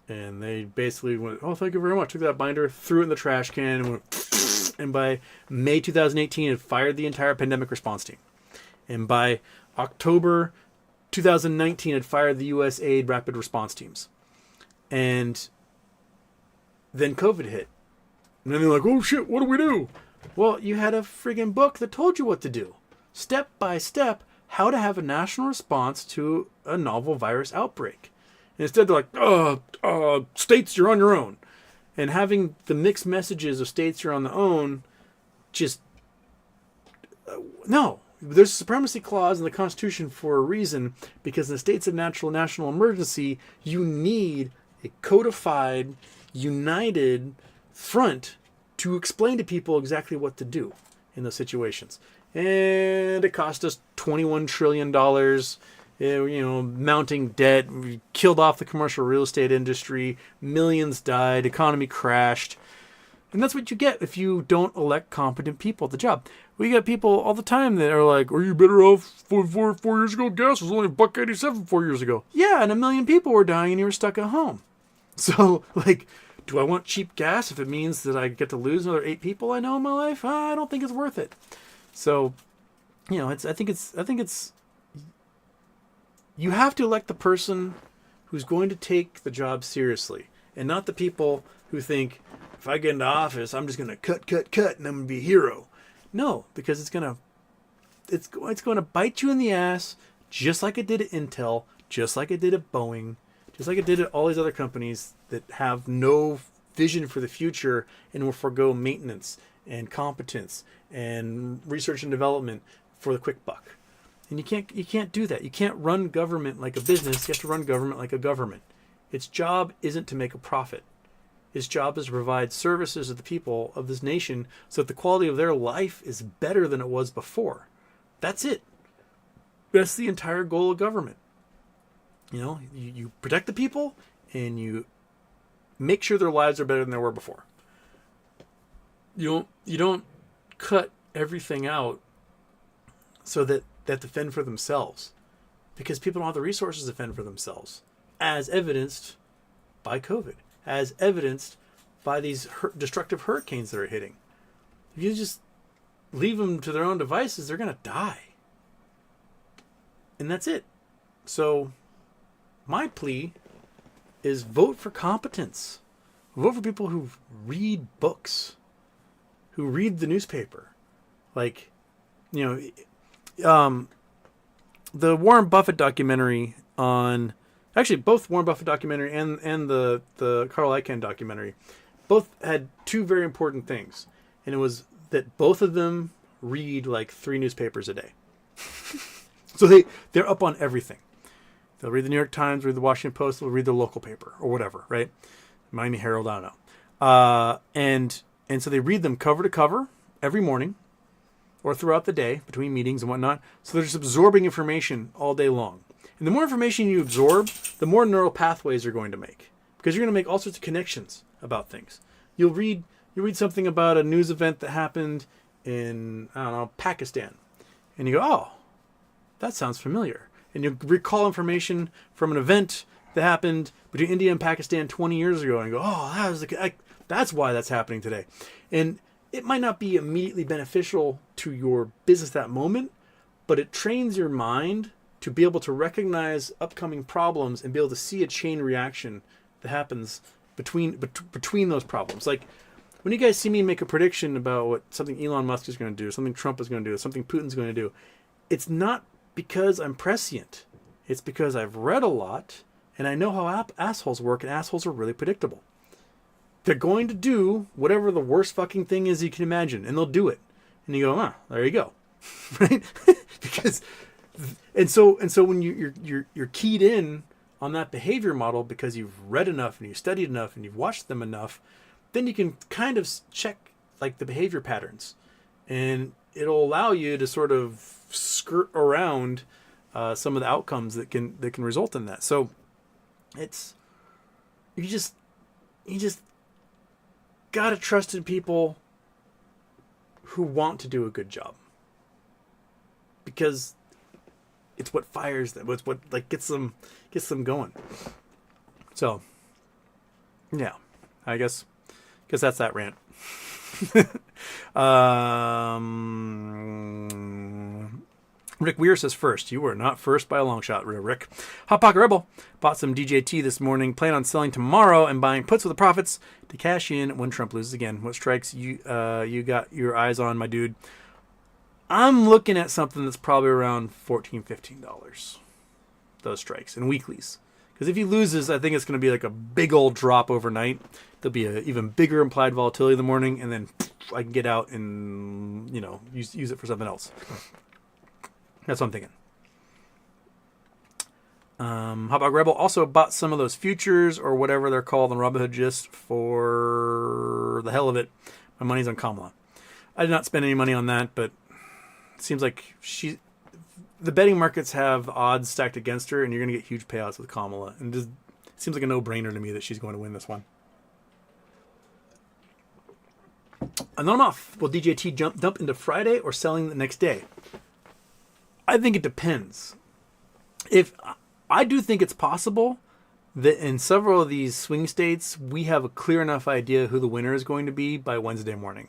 And they basically went, oh, thank you very much. Took that binder, threw it in the trash can, and went, and by May 2018, it fired the entire pandemic response team. And by October 2019, it fired the USAID rapid response teams. And then COVID hit. And then they're like, oh shit, what do we do? Well, you had a friggin' book that told you what to do. Step by step, how to have a national response to a novel virus outbreak. And instead they're like, states, you're on your own. And having the mixed messages of states, you're on the own, just, no. There's a supremacy clause in the Constitution for a reason, because in the states of national emergency, you need a codified, united front to explain to people exactly what to do in those situations. And it cost us $21 trillion, mounting debt. We killed off the commercial real estate industry. Millions died. Economy crashed. And that's what you get if you don't elect competent people at the job. We got people all the time that are like, are you better off 4 years ago? Gas was only $1.87 4 years ago. Yeah, and 1 million people were dying and you were stuck at home. So, like, do I want cheap gas if it means that I get to lose another 8 people I know in my life? I don't think it's worth it. So, I think it's you have to elect the person who's going to take the job seriously, and not the people who think, if I get into office, I'm just going to cut, and I'm going to be a hero. No, because it's going to bite you in the ass, just like it did at Intel, just like it did at Boeing, just like it did at all these other companies that have no vision for the future and will forego maintenance and competence and research and development for the quick buck. And you can't do that. You can't run government like a business. You have to run government like a government. Its job isn't to make a profit. Its job is to provide services to the people of this nation so that the quality of their life is better than it was before. That's it. That's the entire goal of government. You protect the people and you make sure their lives are better than they were before. You don't cut everything out so that they fend for themselves, because people don't have the resources to fend for themselves, as evidenced by COVID, as evidenced by these destructive hurricanes that are hitting. If you just leave them to their own devices, they're going to die. And that's it. So my plea is vote for competence. Vote for people who read books, who read the newspaper. Like, the Warren Buffett documentary on, actually both Warren Buffett documentary and the Carl Icahn documentary, both had two very important things. And it was that both of them read like 3 newspapers a day. So they're up on everything. They'll read the New York Times, read the Washington Post, they'll read the local paper or whatever, right? Miami Herald, I don't know. And so they read them cover to cover every morning or throughout the day between meetings and whatnot. So they're just absorbing information all day long. And the more information you absorb, the more neural pathways you're going to make, because you're going to make all sorts of connections about things. You'll read something about a news event that happened in, I don't know, Pakistan. And you go, oh, that sounds familiar. And you'll recall information from an event that happened between India and Pakistan 20 years ago. And you go, oh, that's why that's happening today. And it might not be immediately beneficial to your business that moment, but it trains your mind to be able to recognize upcoming problems and be able to see a chain reaction that happens between those problems. Like when you guys see me make a prediction about what something Elon Musk is going to do, something Trump is going to do, something Putin's going to do, it's not because I'm prescient. It's because I've read a lot and I know how assholes work, and assholes are really predictable. They're going to do whatever the worst fucking thing is you can imagine, and they'll do it. And you go, there you go. Right? Because and so when you're keyed in on that behavior model because you've read enough and you've studied enough and you've watched them enough, then you can kind of check like the behavior patterns, and it'll allow you to sort of skirt around some of the outcomes that can result in that. So it's you just gotta trust in people who want to do a good job, because it's what fires them. It's what like gets them going. So, yeah, I guess that's that rant. Rick Weir says first. You were not first by a long shot, Rick. Hot Pocket Rebel bought some DJT this morning. Plan on selling tomorrow and buying puts with the profits to cash in when Trump loses again. What strikes you got your eyes on, my dude? I'm looking at something that's probably around $14, $15. Those strikes and weeklies. Because if he loses, I think it's going to be like a big old drop overnight. There'll be an even bigger implied volatility in the morning, and then I can get out and use it for something else. That's what I'm thinking. How about Rebel? Also bought some of those futures or whatever they're called on Robinhood just for the hell of it. My money's on Kamala. I did not spend any money on that, but it seems like the betting markets have odds stacked against her, and you're going to get huge payouts with Kamala. And it seems like a no-brainer to me that she's going to win this one. And then I'm off. Will DJT dump into Friday or selling the next day? I think it depends. If I do think it's possible that in several of these swing states, we have a clear enough idea who the winner is going to be by Wednesday morning.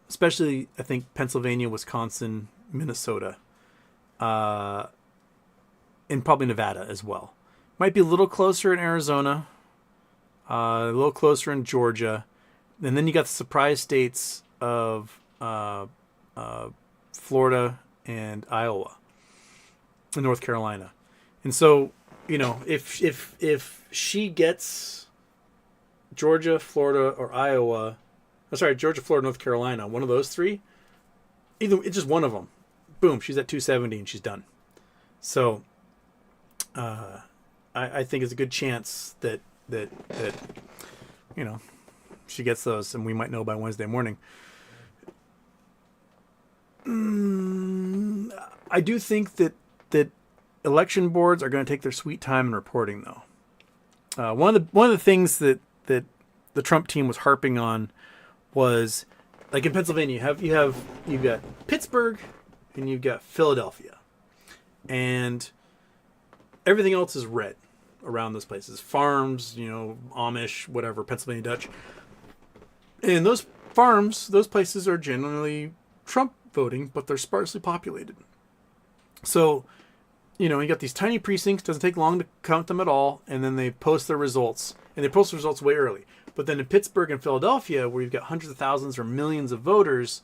Especially, I think, Pennsylvania, Wisconsin, Minnesota, and probably Nevada as well. Might be a little closer in Arizona, a little closer in Georgia. And then you got the surprise states of Florida and Iowa and North Carolina. And so, if she gets Georgia, Florida, or Iowa, Georgia, Florida, North Carolina, one of those three, it's just one of them. Boom, she's at 270 and she's done. So, I think it's a good chance that she gets those, and we might know by Wednesday morning. I do think that election boards are going to take their sweet time in reporting, though. One of the things that the Trump team was harping on was, like in Pennsylvania, you've got Pittsburgh and you've got Philadelphia, and everything else is red around those places. Farms, Amish, whatever, Pennsylvania Dutch, and those places are generally Trump voting, but they're sparsely populated. So, you got these tiny precincts, doesn't take long to count them at all, and then they post their results, and they post the results way early. But then in Pittsburgh and Philadelphia, where you've got hundreds of thousands or millions of voters,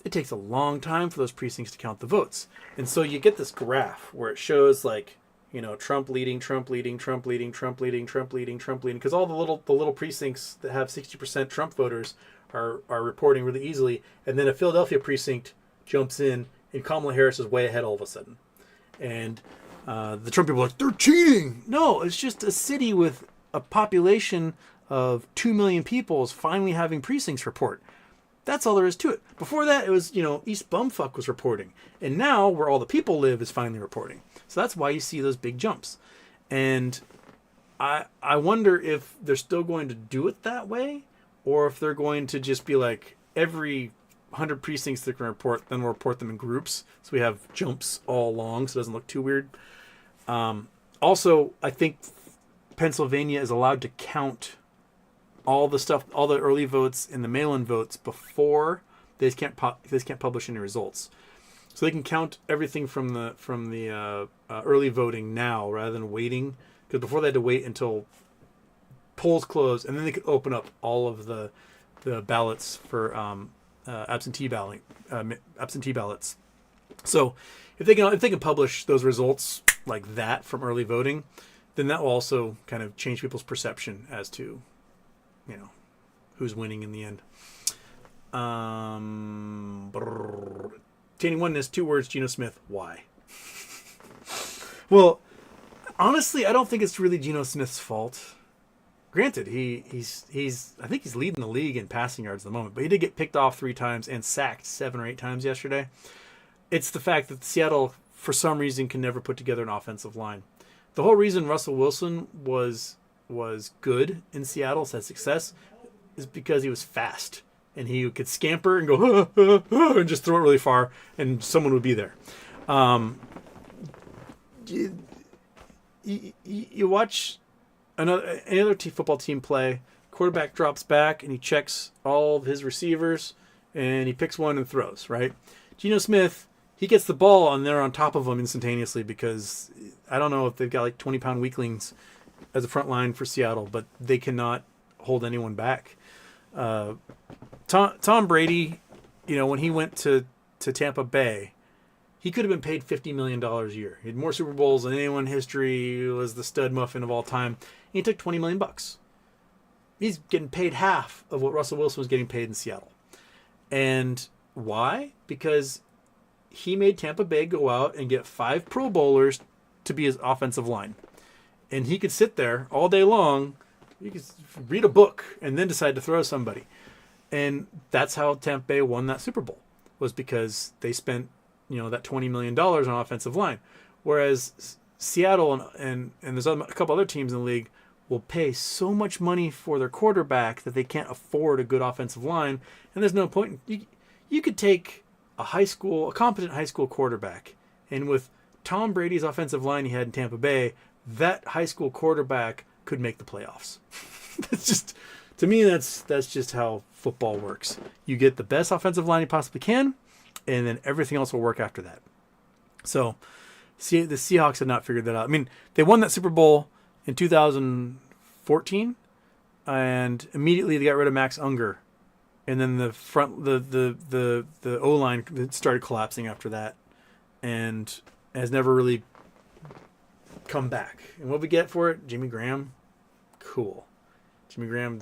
it takes a long time for those precincts to count the votes. And so you get this graph where it shows Trump leading, Trump leading, Trump leading, Trump leading, Trump leading, Trump leading, because all the little precincts that have 60% Trump voters are reporting really easily, and then a Philadelphia precinct jumps in, and Kamala Harris is way ahead all of a sudden. And the Trump people are like, they're cheating. No, it's just a city with a population of 2 million people is finally having precincts report. That's all there is to it. Before that, it was, East Bumfuck was reporting. And now, where all the people live is finally reporting. So that's why you see those big jumps. And I wonder if they're still going to do it that way, or if they're going to just be like, every 100 precincts that can report, then we'll report them in groups. So we have jumps all along, so it doesn't look too weird. Also, I think Pennsylvania is allowed to count all the stuff, all the early votes and the mail-in votes before they just can't publish any results. So they can count everything from the early voting now rather than waiting, because before they had to wait until polls close, and then they could open up all of the ballots for absentee ballots. So if they can publish those results like that from early voting, then that will also kind of change people's perception as to who's winning in the end. Tanny Oneness, 2 words, Geno Smith, why? Well, honestly, I don't think it's really Geno Smith's fault. Granted, he's I think he's leading the league in passing yards at the moment, but he did get picked off 3 times and sacked 7 or 8 times yesterday. It's the fact that Seattle, for some reason, can never put together an offensive line. The whole reason Russell Wilson was good in Seattle, had success, is because he was fast and he could scamper and go and just throw it really far, and someone would be there. You watch any other football team play. Quarterback drops back and he checks all of his receivers and he picks one and throws. Right, Geno Smith, he gets the ball and they're on top of him instantaneously because I don't know if they've got like 20-pound weaklings as a front line for Seattle, but they cannot hold anyone back. Tom Brady, when he went to Tampa Bay, he could have been paid $50 million a year. He had more Super Bowls than anyone in history. He was the stud muffin of all time. And he took $20 million. He's getting paid half of what Russell Wilson was getting paid in Seattle. And why? Because he made Tampa Bay go out and get 5 Pro Bowlers to be his offensive line. And he could sit there all day long. He could read a book and then decide to throw somebody. And that's how Tampa Bay won that Super Bowl, was because they spent that $20 million on offensive line. Whereas Seattle and there's a couple other teams in the league will pay so much money for their quarterback that they can't afford a good offensive line. And there's no point. You could take a competent high school quarterback, and with Tom Brady's offensive line he had in Tampa Bay, that high school quarterback could make the playoffs. To me, that's just how football works. You get the best offensive line you possibly can, and then everything else will work after that. So, the Seahawks had not figured that out. I mean, they won that Super Bowl in 2014, and immediately they got rid of Max Unger, and then the O-line started collapsing after that, and has never really come back. And what we get for it? Jimmy Graham. Cool. Jimmy Graham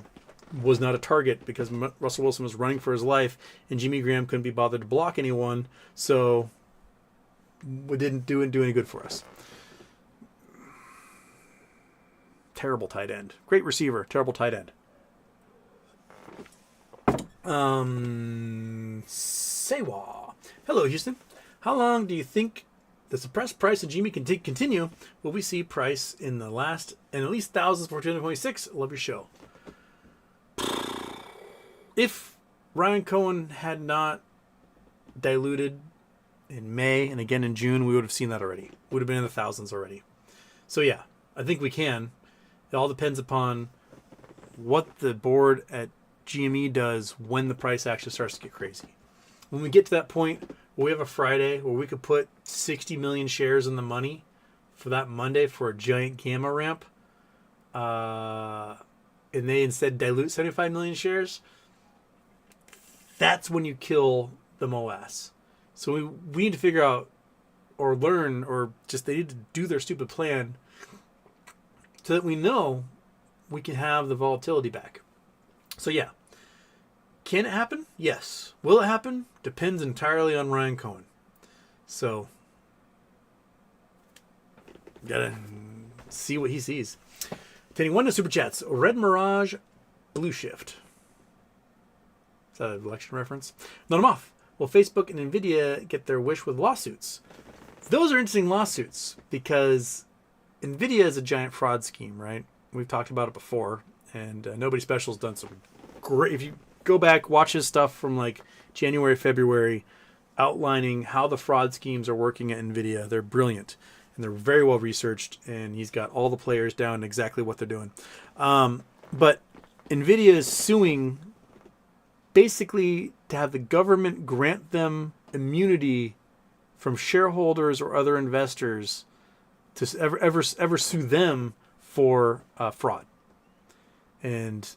was not a target because Russell Wilson was running for his life, and Jimmy Graham couldn't be bothered to block anyone, so it didn't do any good for us. Terrible tight end. Great receiver. Terrible tight end. Sewa. Hello, Houston. How long do you think the suppressed price of Jimmy can continue? Will we see price in the last and at least thousands for 2026? Love your show. If Ryan Cohen had not diluted in May and again in June, we would have seen that already. Would have been in the thousands already. So yeah, I think we can. It all depends upon what the board at GME does when the price actually starts to get crazy. When we get to that point where we have a Friday where we could put 60 million shares in the money for that Monday for a giant gamma ramp, and they instead dilute 75 million shares, that's when you kill the MOAS. So we need to figure out or learn, or just they need to do their stupid plan so that we know we can have the volatility back. So yeah. Can it happen? Yes. Will it happen? Depends entirely on Ryan Cohen. So, gotta see what he sees. Taking one to Super Chats. Red Mirage, Blue Shift. Is that an election reference? Not them off. Will Facebook and NVIDIA get their wish with lawsuits? Those are interesting lawsuits because NVIDIA is a giant fraud scheme, right? We've talked about it before, and Nobody Special's done some great... If you go back, watch his stuff from like January, February, outlining how the fraud schemes are working at NVIDIA. They're brilliant, and they're very well researched, and he's got all the players down exactly what they're doing. But NVIDIA is suing basically to have the government grant them immunity from shareholders or other investors to ever sue them for fraud. And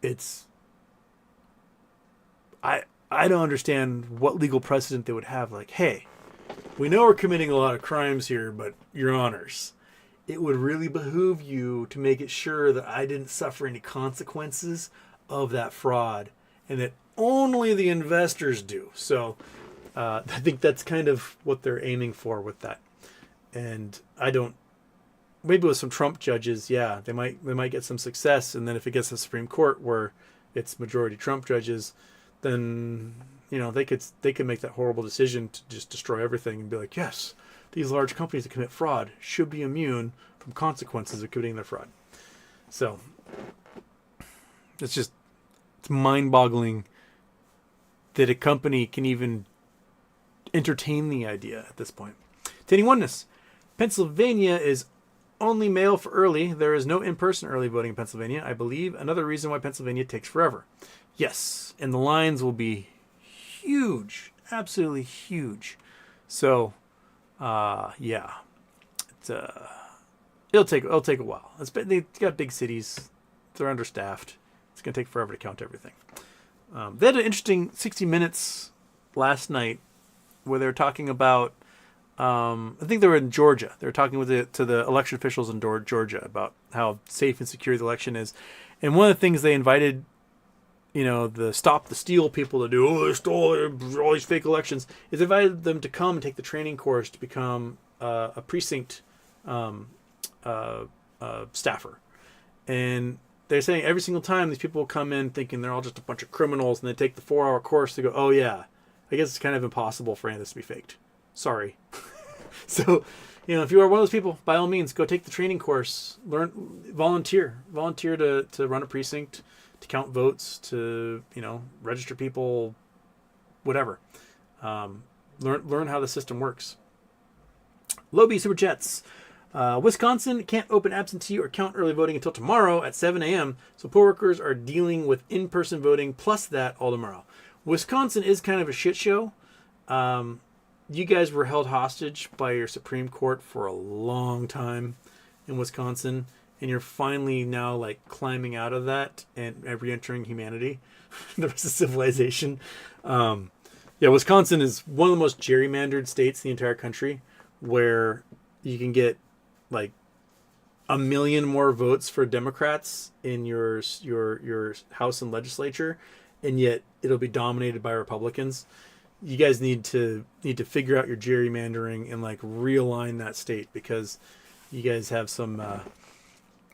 it's... I don't understand what legal precedent they would have. Like, hey, we know we're committing a lot of crimes here, but your honors, it would really behoove you to make it sure that I didn't suffer any consequences of that fraud, and that only the investors do. So I think that's kind of what they're aiming for with that. And I don't... Maybe with some Trump judges, yeah, they might get some success, and then if it gets to the Supreme Court where it's majority Trump judges, then they could make that horrible decision to just destroy everything and be like, yes, these large companies that commit fraud should be immune from consequences of committing their fraud. So It's mind-boggling that a company can even entertain the idea at this point. Taking oneness. Pennsylvania is only mail for early. There is no in-person early voting in Pennsylvania. I believe another reason why Pennsylvania takes forever. Yes, and the lines will be huge, absolutely huge. So, yeah, it'll take a while. They got big cities. They're understaffed. It's gonna take forever to count everything. They had an interesting 60 Minutes last night where they were talking about, I think they were in Georgia. They were talking to the election officials in Georgia about how safe and secure the election is. And one of the things they invited, the Stop the Steal people to do, they stole all these fake elections, is invited them to come and take the training course to become a precinct staffer. And they're saying every single time these people will come in thinking they're all just a bunch of criminals, and they take the 4-hour course to go, oh yeah, I guess it's kind of impossible for any of this to be faked. Sorry. So, if you are one of those people, by all means, go take the training course, volunteer to run a precinct, to count votes, to, register people, whatever. Learn how the system works. Lobby Super Chats. Wisconsin can't open absentee or count early voting until tomorrow at 7 a.m., so poll workers are dealing with in-person voting plus that all tomorrow. Wisconsin is kind of a shit show. You guys were held hostage by your Supreme Court for a long time in Wisconsin, and you're finally now climbing out of that and re-entering humanity, the rest of civilization. Wisconsin is one of the most gerrymandered states in the entire country, where you can get 1 million more votes for Democrats in your House and legislature, and yet it'll be dominated by Republicans. You guys need to figure out your gerrymandering and realign that state, because you guys have some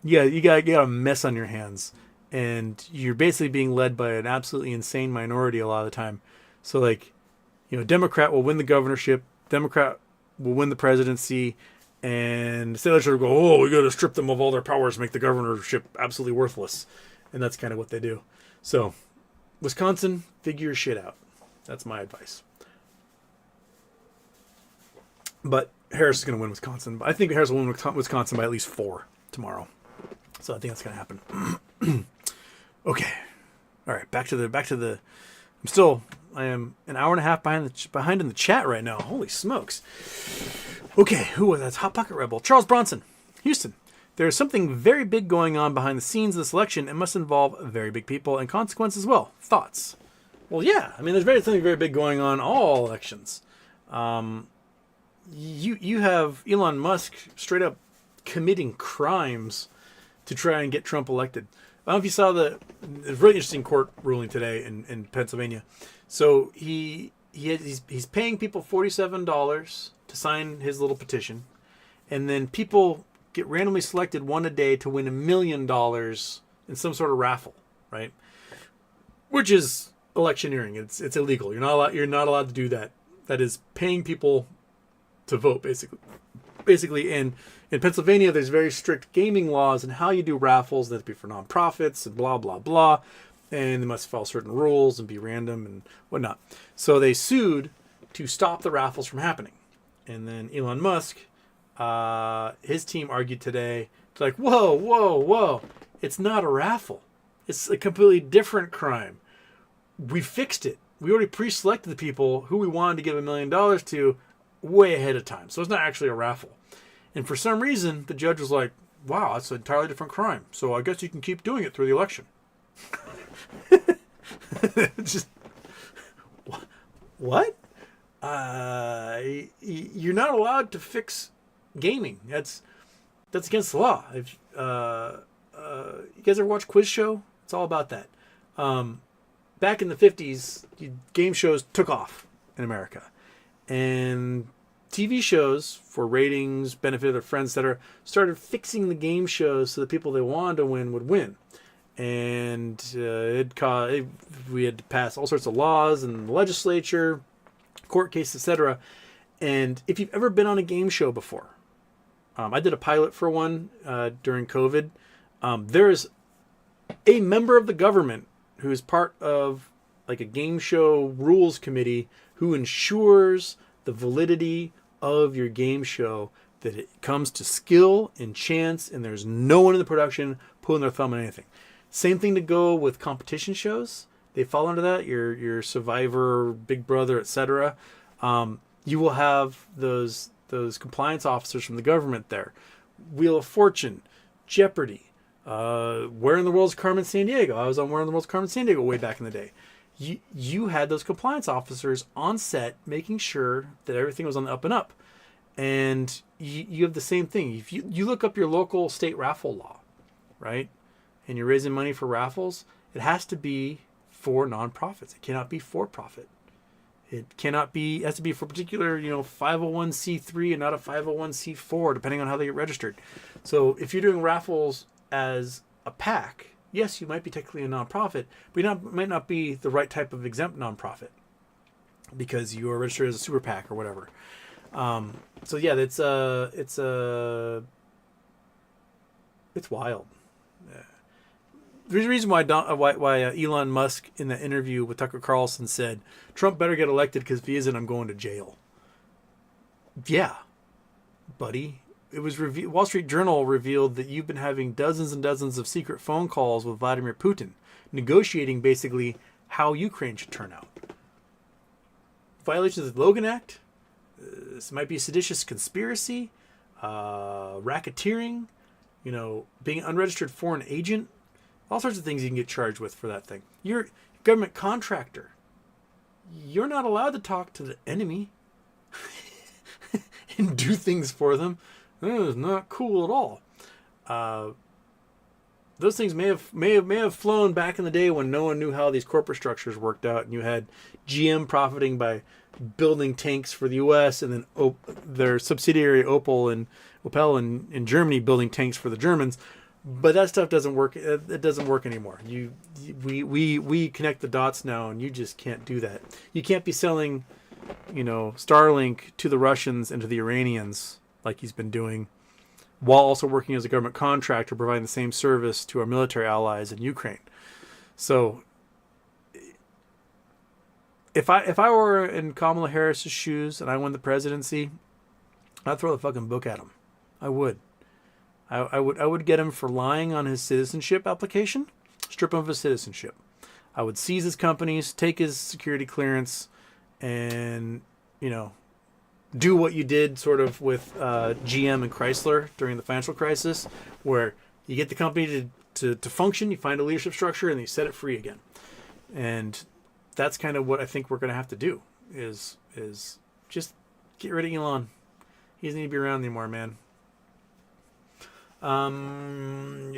you got a mess on your hands, and you're basically being led by an absolutely insane minority a lot of the time. So Democrat will win the governorship, Democrat will win the presidency, and the state legislature will go, we got to strip them of all their powers, make the governorship absolutely worthless. And that's kind of what they do. So, Wisconsin, figure your shit out. That's my advice. But Harris is going to win Wisconsin. I think Harris will win Wisconsin by at least 4 tomorrow. So I think that's going to happen. Okay. All right. Back to the. I am an hour and a half behind in the chat right now. Holy smokes. Okay, who was that? Hot Pocket Rebel. Charles Bronson, Houston. There is something very big going on behind the scenes of this election. It must involve very big people and consequences as well. Thoughts? Well, yeah. I mean, there's something very big going on all elections. You have Elon Musk straight up committing crimes to try and get Trump elected. I don't know if you saw the really interesting court ruling today in Pennsylvania. So he's paying people $47 to sign his little petition, and then people get randomly selected one a day to win $1 million in some sort of raffle, right? Which is electioneering. It's illegal. You're not allowed to do that. That is paying people to vote, basically. And in Pennsylvania, there's very strict gaming laws and how you do raffles. That be for nonprofits and blah blah blah, and they must follow certain rules and be random and whatnot. So they sued to stop the raffles from happening. And then Elon Musk, his team argued today, whoa, it's not a raffle. It's a completely different crime. We fixed it. We already pre-selected the people who we wanted to give $1 million to way ahead of time. So it's not actually a raffle. And for some reason, the judge was like, wow, that's an entirely different crime. So I guess you can keep doing it through the election. Just, what? You're not allowed to fix gaming. That's against the law. You guys ever watch Quiz Show? It's all about that. Back in the 50s, game shows took off in America. And TV shows, for ratings, benefit of their friends, etc., started fixing the game shows so the people they wanted to win would win. And we had to pass all sorts of laws in the legislature, court cases, etc. And if you've ever been on a game show a member of the government who is part of like a game show rules committee who ensures the validity of your game show, that it comes to skill and chance, and there's no one in the production putting their thumb on anything. Same thing to go with competition shows. They fall under that. Your Survivor, Big Brother, etc. You will have those compliance officers from the government there. Wheel of Fortune, Jeopardy. Where in the World's Carmen Sandiego? I was on Where in the World's Carmen Sandiego way back in the day. You had those compliance officers on set making sure that everything was on the up and up. And you have the same thing. If you look up your local state raffle law, right? And you're raising money for raffles, it has to be for nonprofits. It cannot be for profit. It cannot be, it has to be for particular, 501c3 and not a 501c4, depending on how they get registered. So if you're doing raffles as a PAC, yes, you might be technically a nonprofit, but you might not be the right type of exempt nonprofit because you are registered as a super PAC or whatever. So yeah, it's wild. There's a reason why Elon Musk in the interview with Tucker Carlson said Trump better get elected because if he isn't, I'm going to jail. Yeah, buddy. It was Wall Street Journal revealed that you've been having dozens and dozens of secret phone calls with Vladimir Putin, negotiating basically how Ukraine should turn out. Violations of the Logan Act. This might be a seditious conspiracy, racketeering, being an unregistered foreign agent, all sorts of things you can get charged with for that thing. You're a government contractor. You're not allowed to talk to the enemy and do things for them. That is not cool at all. Those things may have flown back in the day when no one knew how these corporate structures worked out, and you had GM profiting by building tanks for the U.S. and then their subsidiary Opel in Germany building tanks for the Germans. But that stuff doesn't work. It doesn't work anymore. We connect the dots now, and you just can't do that. You can't be selling, Starlink to the Russians and to the Iranians like he's been doing, while also working as a government contractor, providing the same service to our military allies in Ukraine. So, if I were in Kamala Harris's shoes and I won the presidency, I'd throw the fucking book at him. I would. I would get him for lying on his citizenship application, strip him of his citizenship. I would seize his companies, take his security clearance, and, do what you did sort of with GM and Chrysler during the financial crisis, where you get the company to function, you find a leadership structure, and you set it free again. And that's kind of what I think we're going to have to do, is just get rid of Elon. He doesn't need to be around anymore, man. Can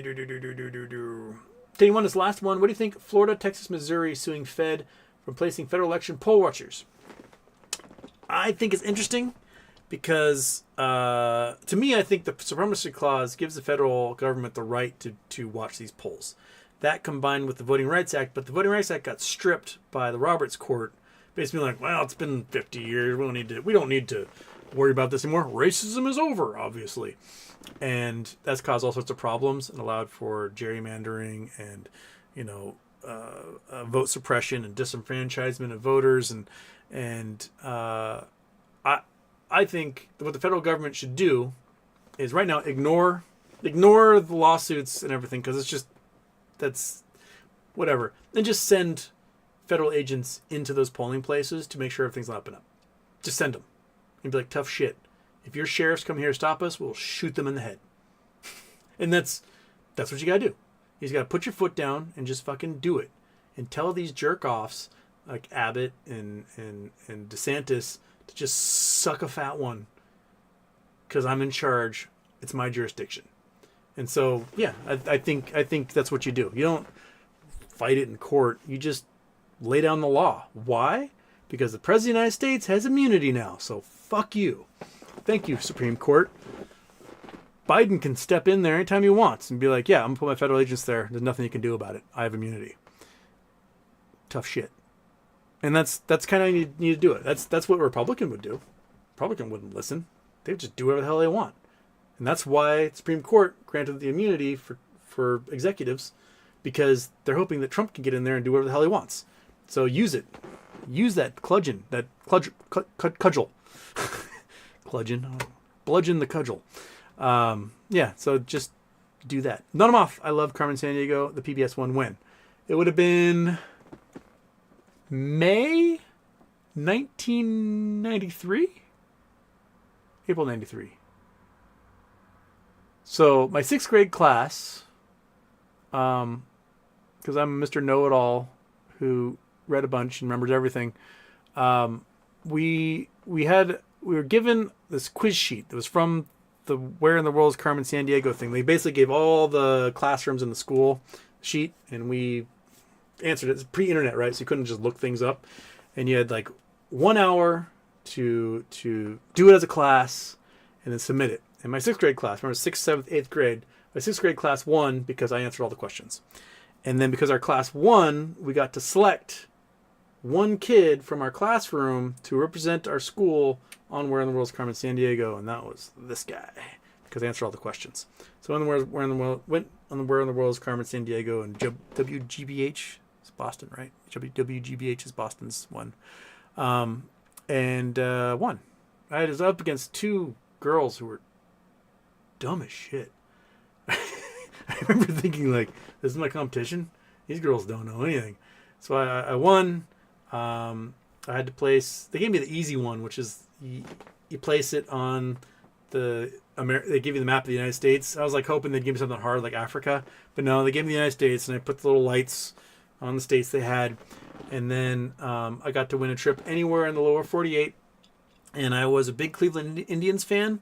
you want this last one? What do you think? Florida, Texas, Missouri suing Fed for placing federal election poll watchers. I think it's interesting because, to me, I think the Supremacy Clause gives the federal government the right to watch these polls. That combined with the Voting Rights Act, but the Voting Rights Act got stripped by the Roberts Court, basically like, well, it's been 50 years. We don't need to worry about this anymore. Racism is over, obviously. And that's caused all sorts of problems and allowed for gerrymandering and, vote suppression and disenfranchisement of voters. And I think what the federal government should do is right now ignore the lawsuits and everything, because that's whatever. And just send federal agents into those polling places to make sure everything's on up and up. Just send them and be like, tough shit. If your sheriffs come here to stop us, we'll shoot them in the head. And that's what you got to do. You just got to put your foot down and just fucking do it. And tell these jerk-offs like Abbott and DeSantis to just suck a fat one. Because I'm in charge. It's my jurisdiction. And so, yeah, I think that's what you do. You don't fight it in court. You just lay down the law. Why? Because the President of the United States has immunity now. So fuck you. Thank you, Supreme Court. Biden can step in there anytime he wants and be like, yeah, I'm going to put my federal agents there. There's nothing you can do about it. I have immunity. Tough shit. And that's kind of how you need to do it. That's what a Republican would do. Republican wouldn't listen. They would just do whatever the hell they want. And that's why the Supreme Court granted the immunity for executives, because they're hoping that Trump can get in there and do whatever the hell he wants. So use it. Use that cudgel. Bludgeon the cudgel. Yeah, so just do that. None of them off. I love Carmen Sandiego, the PBS one win. It would have been May 1993? April 93. So my 6th grade class, because I'm Mr. Know-It-All who read a bunch and remembers everything, we were given this quiz sheet that was from the Where in the World is Carmen Sandiego thing. They basically gave all the classrooms in the school sheet, and we answered it. It's pre-internet, right? So you couldn't just look things up, and you had like 1 hour to do it as a class and then submit it. In my 6th grade class, remember 6th, 7th, 8th grade, my 6th grade class won because I answered all the questions. And then because our class won, we got to select one kid from our classroom to represent our school on Where in the World is Carmen Sandiego, and that was this guy because I answered all the questions. So went on the Where in the World is Carmen Sandiego, and WGBH is Boston, right? WGBH is Boston's one, and won. I was up against 2 girls who were dumb as shit. I remember thinking, like, this is my competition? These girls don't know anything. So I won. I had to place... They gave me the easy one, which is you place it on they give you the map of the United States. I was, like, hoping they'd give me something hard, like Africa. But no, they gave me the United States, and I put the little lights on the states they had. And then I got to win a trip anywhere in the lower 48. And I was a big Cleveland Indians fan.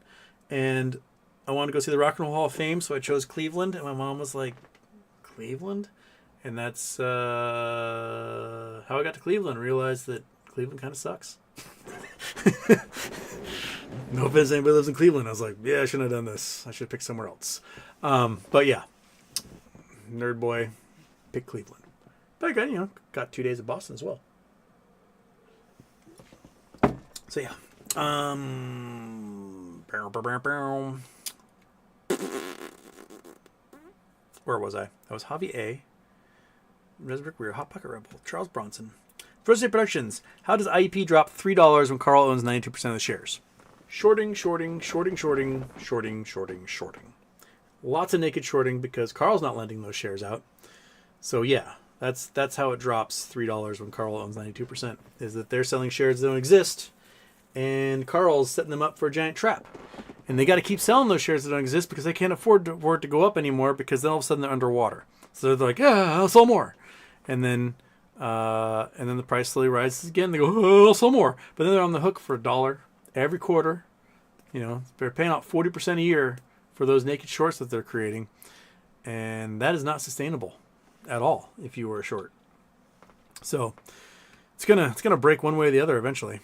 And I wanted to go see the Rock and Roll Hall of Fame, so I chose Cleveland, and my mom was like, Cleveland? And that's how I got to Cleveland, realized that Cleveland kind of sucks. No offense to anybody who lives in Cleveland. I was like, yeah, I shouldn't have done this. I should have picked somewhere else. But yeah, nerd boy, pick Cleveland. But I got 2 days of Boston as well. So yeah. Where was I? That was Javi A. Resbrick Weir, Hot Pocket Rebel, Charles Bronson. First Day Productions. How does IEP drop $3 when Carl owns 92% of the shares? Shorting. Lots of naked shorting because Carl's not lending those shares out. So yeah, that's how it drops $3 when Carl owns 92%. Is that they're selling shares that don't exist, and Carl's setting them up for a giant trap. And they got to keep selling those shares that don't exist because they can't afford for it to go up anymore, because then all of a sudden they're underwater. So they're like, yeah, I'll sell more. And then the price slowly rises again. They go, oh, I'll sell more. But then they're on the hook for $1 every quarter. They're paying out 40% a year for those naked shorts that they're creating. And that is not sustainable at all if you were a short. So it's gonna break one way or the other eventually.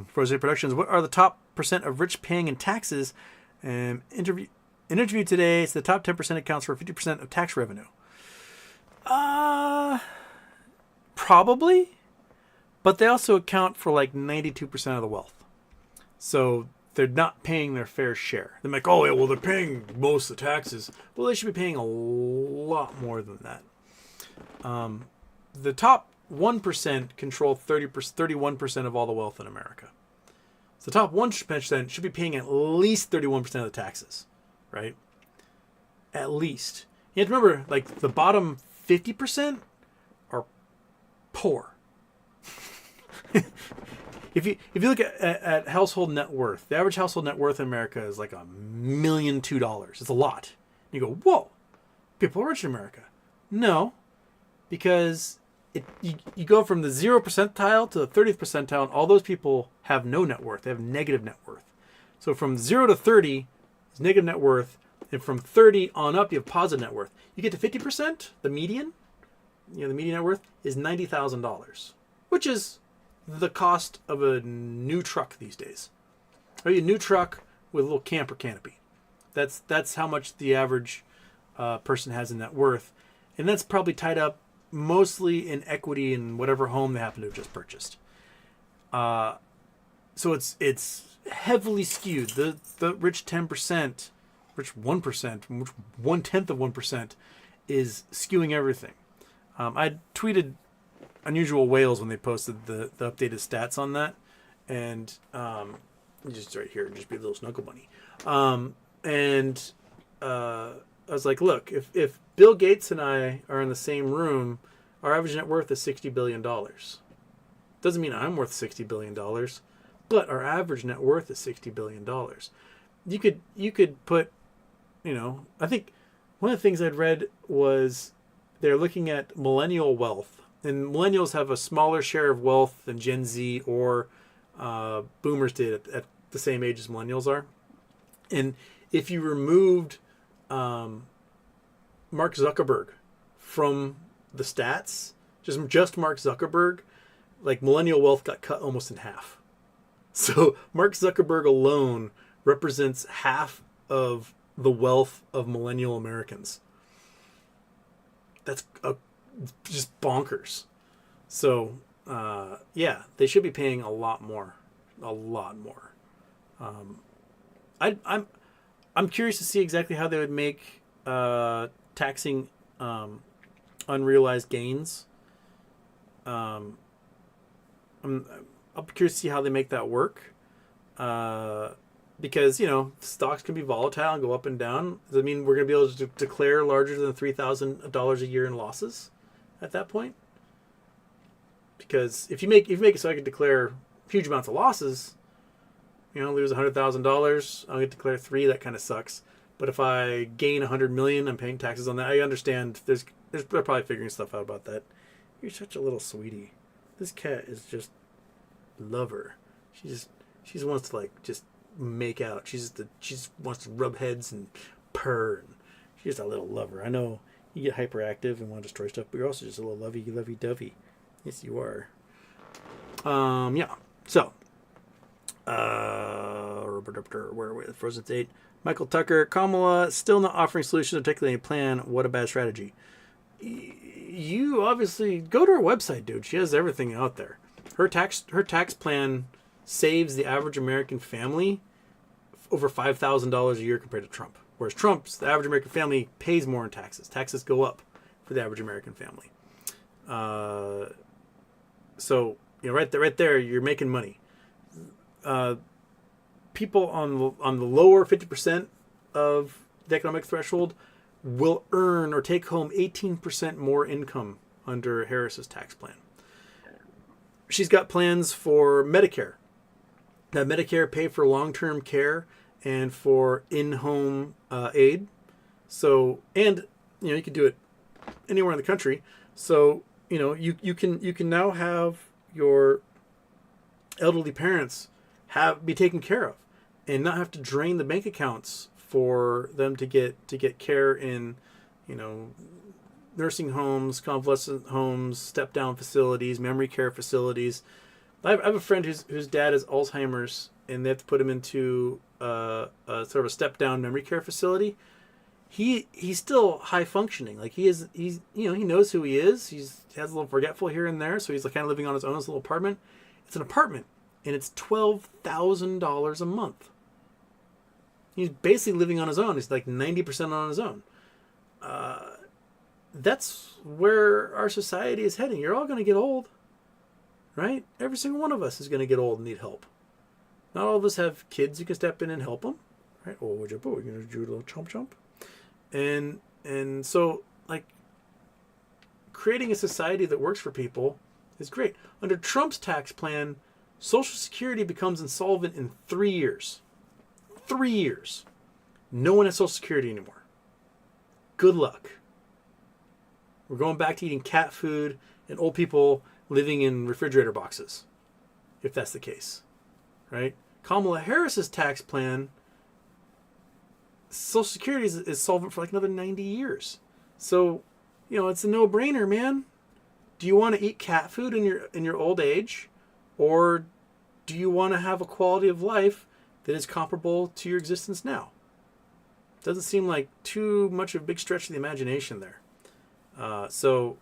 First Day Productions. What are the top % of rich paying in taxes? Interview today. It's the top 10% accounts for 50% of tax revenue. Probably, but they also account for like 92% of the wealth. So they're not paying their fair share. They're like, oh yeah, well they're paying most of the taxes. Well, they should be paying a lot more than that. The top 1% control 31% of all the wealth in America. So the top 1% should be paying at least 31% of the taxes, right? At least. You have to remember, like, the bottom 50% are poor. If you look at household net worth, the average household net worth in America is like $1.2 million. It's a lot. You go, whoa, people are rich in America. No, because you go from the 0th percentile to the 30th percentile, and all those people have no net worth. They have negative net worth. So from 0 to 30 is negative net worth, and from 30 on up, you have positive net worth. You get to 50%, the median, the median net worth is $90,000, which is the cost of a new truck these days. Or a new truck with a little camper canopy. That's how much the average person has in net worth, and that's probably tied up mostly in equity in whatever home they happen to have just purchased. So it's heavily skewed. The rich 10%, rich 1%, which 1/10 of 1% is skewing everything. I tweeted Unusual Whales when they posted the updated stats on that, and just right here, just be a little snuggle bunny. And I was like, look, if Bill Gates and I are in the same room, our average net worth is $60 billion. Doesn't mean I'm worth $60 billion, but our average net worth is $60 billion. You could put, I think one of the things I'd read was they're looking at millennial wealth, and millennials have a smaller share of wealth than Gen Z or boomers did at the same age as millennials are. And if you removed Mark Zuckerberg from the stats, just Mark Zuckerberg, like millennial wealth got cut almost in half. So Mark Zuckerberg alone represents half of the wealth of millennial Americans. That's just bonkers. So yeah, they should be paying a lot more. I'm curious to see exactly how they would make taxing unrealized gains. I'm curious to see how they make that work. Because, stocks can be volatile and go up and down. Does that mean we're going to be able to declare larger than $3,000 a year in losses at that point? Because if you make it so I can declare huge amounts of losses, lose $100,000, I'll get to declare $3. That kind of sucks. But if I gain $100 million, I'm paying taxes on that. I understand. They're probably figuring stuff out about that. You're such a little sweetie. This cat is just love her. She just wants to just make out. She just wants to rub heads and purr. And she's just a little lover. I know you get hyperactive and want to destroy stuff, but you're also just a little lovey dovey. Yes, you are. Yeah. So, where are we? The Frozen State. Michael Tucker, Kamala still not offering solutions, articulating a plan. What a bad strategy. You obviously go to her website, dude. She has everything out there. Her tax plan saves the average American family over $5,000 a year compared to Trump. Whereas the average American family pays more in taxes. Taxes go up for the average American family. So right there, you're making money. People on the lower 50% of the economic threshold will earn or take home 18% more income under Harris's tax plan. She's got plans for Medicare. That Medicare pay for long-term care and for in-home aid. So, and you can do it anywhere in the country. So, you can now have your elderly parents be taken care of and not have to drain the bank accounts for them to get care in, nursing homes, convalescent homes, step-down facilities, memory care facilities. I have a friend whose dad has Alzheimer's, and they have to put him into a sort of a step-down memory care facility. He's still high functioning. Like he knows who he is. He has a little forgetful here and there, so he's kind of living on his own in his little apartment. It's an apartment, and it's $12,000 a month. He's basically living on his own. He's like 90% on his own. That's where our society is heading. You're all going to get old, right? Every single one of us is going to get old and need help. Not all of us have kids who can step in and help them, right? Oh, we're going to do a little chomp. And so, creating a society that works for people is great. Under Trump's tax plan, Social Security becomes insolvent in 3 years. 3 years. No one has Social Security anymore. Good luck. We're going back to eating cat food and old people living in refrigerator boxes, if that's the case, right? Kamala Harris's tax plan, Social Security is solvent for another 90 years. So, it's a no-brainer, man. Do you want to eat cat food in your old age, or do you want to have a quality of life that is comparable to your existence now? Doesn't seem like too much of a big stretch of the imagination there. So,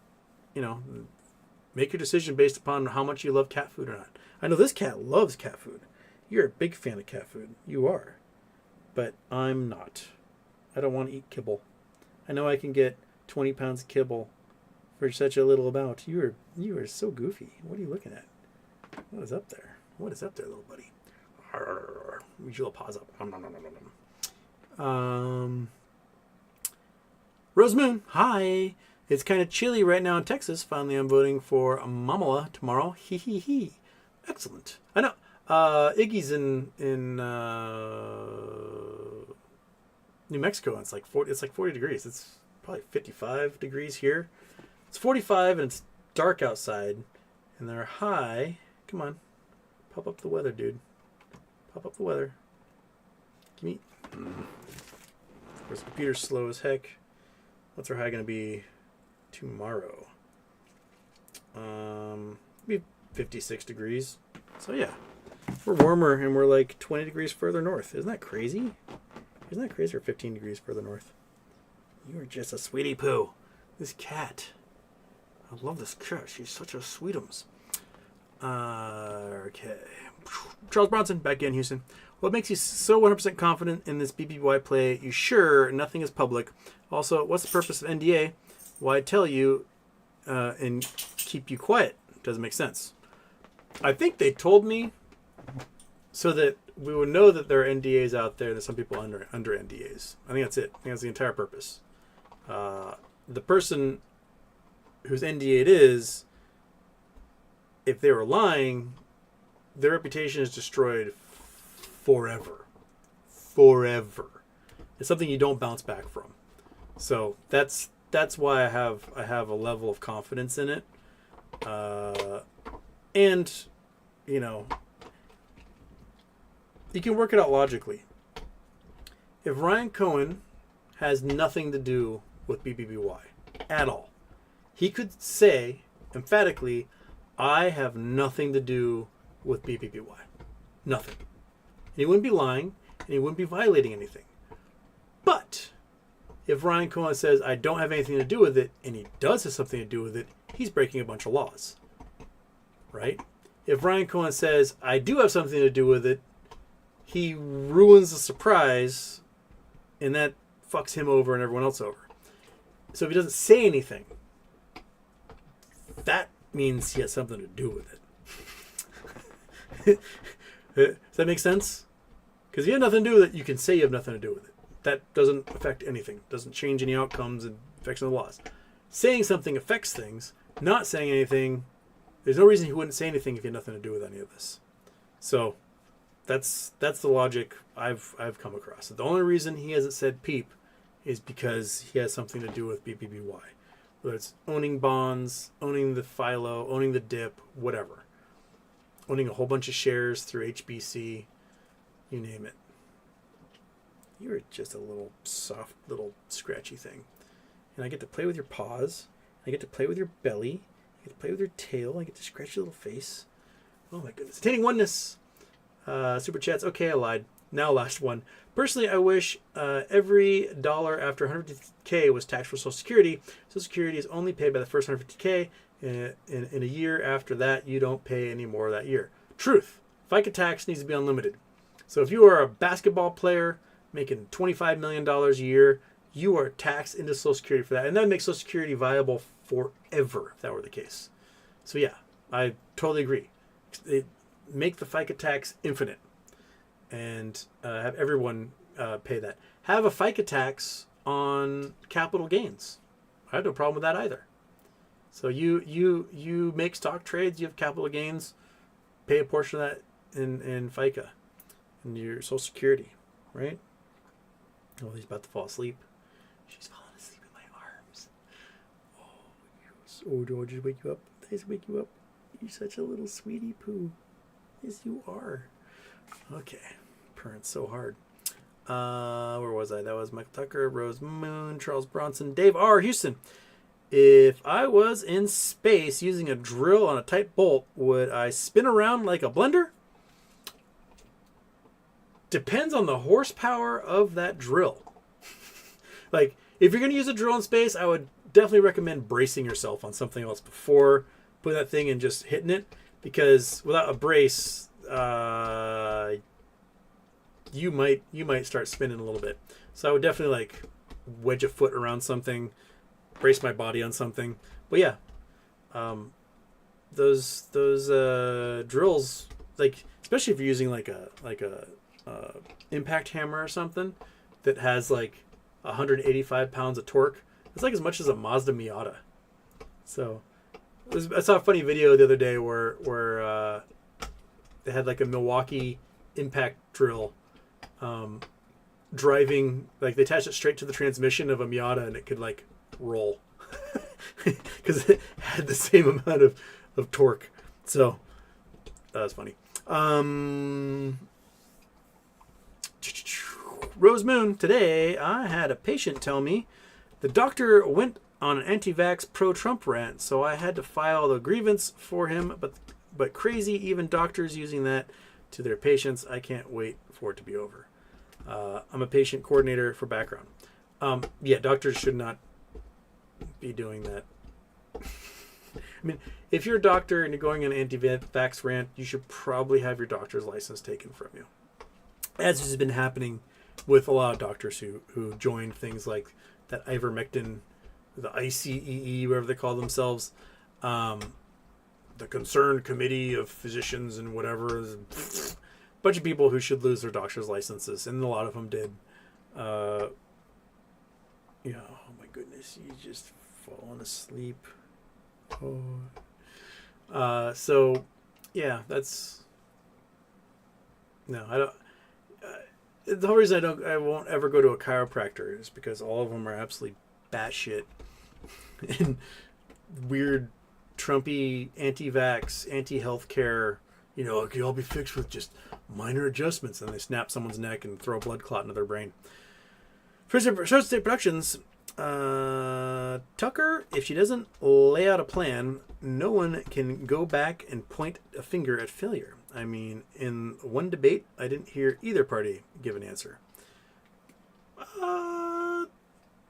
make your decision based upon how much you love cat food or not. I know this cat loves cat food. You're a big fan of cat food. You are. But I'm not. I don't want to eat kibble. I know I can get 20 pounds of kibble for such a little amount. You are so goofy. What are you looking at? What is up there? What is up there, little buddy? We should pause up. Rose Moon, hi. It's kind of chilly right now in Texas. Finally, I'm voting for Mamala tomorrow. Hee hee hee. Excellent. I know. Iggy's in New Mexico. And it's like 40. It's like 40 degrees. It's probably 55 degrees here. It's 45 and it's dark outside. And they're high. Come on, pop up the weather, dude. Pop up the weather. Give me. This computer's slow as heck. What's our high gonna be tomorrow? Be 56 degrees. So yeah, we're warmer and we're like 20 degrees further north. Isn't that crazy? Isn't that crazy? Or 15 degrees further north. You are just a sweetie poo. This cat. I love this cat. She's such a sweetums. Okay. Charles Bronson, back in Houston. What makes you so 100% confident in this BBY play? You sure nothing is public? Also, what's the purpose of NDA? Why tell you and keep you quiet? Doesn't make sense. I think they told me so that we would know that there are NDAs out there, that some people under NDAs. I think that's it. I think that's the entire purpose. The person whose NDA it is, if they were lying, their reputation is destroyed forever. Forever. It's something you don't bounce back from. So that's why I have a level of confidence in it. And, you know, you can work it out logically. If Ryan Cohen has nothing to do with BBBY at all, he could say emphatically, I have nothing to do with BBBY. Nothing. And he wouldn't be lying, and he wouldn't be violating anything. But if Ryan Cohen says, I don't have anything to do with it, and he does have something to do with it, he's breaking a bunch of laws. Right? If Ryan Cohen says, I do have something to do with it, he ruins the surprise, and that fucks him over and everyone else over. So if he doesn't say anything, that means he has something to do with it. Does that make sense? Because if you have nothing to do with it, you can say you have nothing to do with it. That doesn't affect anything. Doesn't change any outcomes and affects no laws. Saying something affects things. Not saying anything, there's no reason he wouldn't say anything if he had nothing to do with any of this. So that's the logic I've come across. The only reason he hasn't said peep is because he has something to do with BBBY. Whether it's owning bonds, owning the FILO, owning the dip, whatever. Owning a whole bunch of shares through HBC, you name it. You're just a little soft, little scratchy thing. And I get to play with your paws. I get to play with your belly. I get to play with your tail. I get to scratch your little face. Oh my goodness. Attaining oneness. Super chats. Okay, I lied. Now last one. Personally, I wish every dollar after 150K was taxed for Social Security. Social Security is only paid by the first 150K. In a year after that, you don't pay any more that year. Truth. FICA tax needs to be unlimited. So if you are a basketball player making $25 million a year, you are taxed into Social Security for that. And that would make Social Security viable forever if that were the case. So yeah, I totally agree. Make the FICA tax infinite and have everyone pay that. Have a FICA tax on capital gains. I have no problem with that either. So you make stock trades, you have capital gains, pay a portion of that in FICA and your Social Security, right? Oh, he's about to fall asleep. She's falling asleep in my arms. Oh, do I just wake you up? Did I just wake you up? You're such a little sweetie poo. Yes, you are. Okay. Purring so hard. Where was I? That was Michael Tucker, Rose Moon, Charles Bronson, Dave R. Houston. If I was in space using a drill on a tight bolt, would I spin around like a blender? Depends on the horsepower of that drill. Like, if you're going to use a drill in space, I would definitely recommend bracing yourself on something else before putting that thing and just hitting it. Because without a brace, you might start spinning a little bit. So I would definitely like wedge a foot around something, brace my body on something. But yeah, those drills, like especially if you're using like a impact hammer or something that has like 185 pounds of torque, it's like as much as a Mazda Miata. So I saw a funny video the other day where they had like a Milwaukee impact drill driving, like they attached it straight to the transmission of a Miata and it could like roll because it had the same amount of torque. So that was funny. Rose Moon, today I had a patient tell me the doctor went on an anti-vax pro-Trump rant, so I had to file the grievance for him, but crazy, even doctors using that to their patients. I can't wait for it to be over. I'm a patient coordinator for background. Yeah, doctors should not be doing that. I mean, if you're a doctor and you're going on an anti-vax rant, you should probably have your doctor's license taken from you. As has been happening with a lot of doctors who joined things like that ivermectin, the ICEE, whatever they call themselves, the Concerned Committee of Physicians and whatever. A bunch of people who should lose their doctor's licenses, and a lot of them did. Oh my goodness, you just falling asleep. Oh. So, yeah, that's... No, I don't... the whole reason I won't ever go to a chiropractor is because all of them are absolutely batshit and weird, Trumpy, anti-vax, anti-healthcare. It can all be fixed with just minor adjustments, and they snap someone's neck and throw a blood clot into their brain. First State Productions, Tucker, if she doesn't lay out a plan, no one can go back and point a finger at failure. I mean, in one debate, I didn't hear either party give an answer.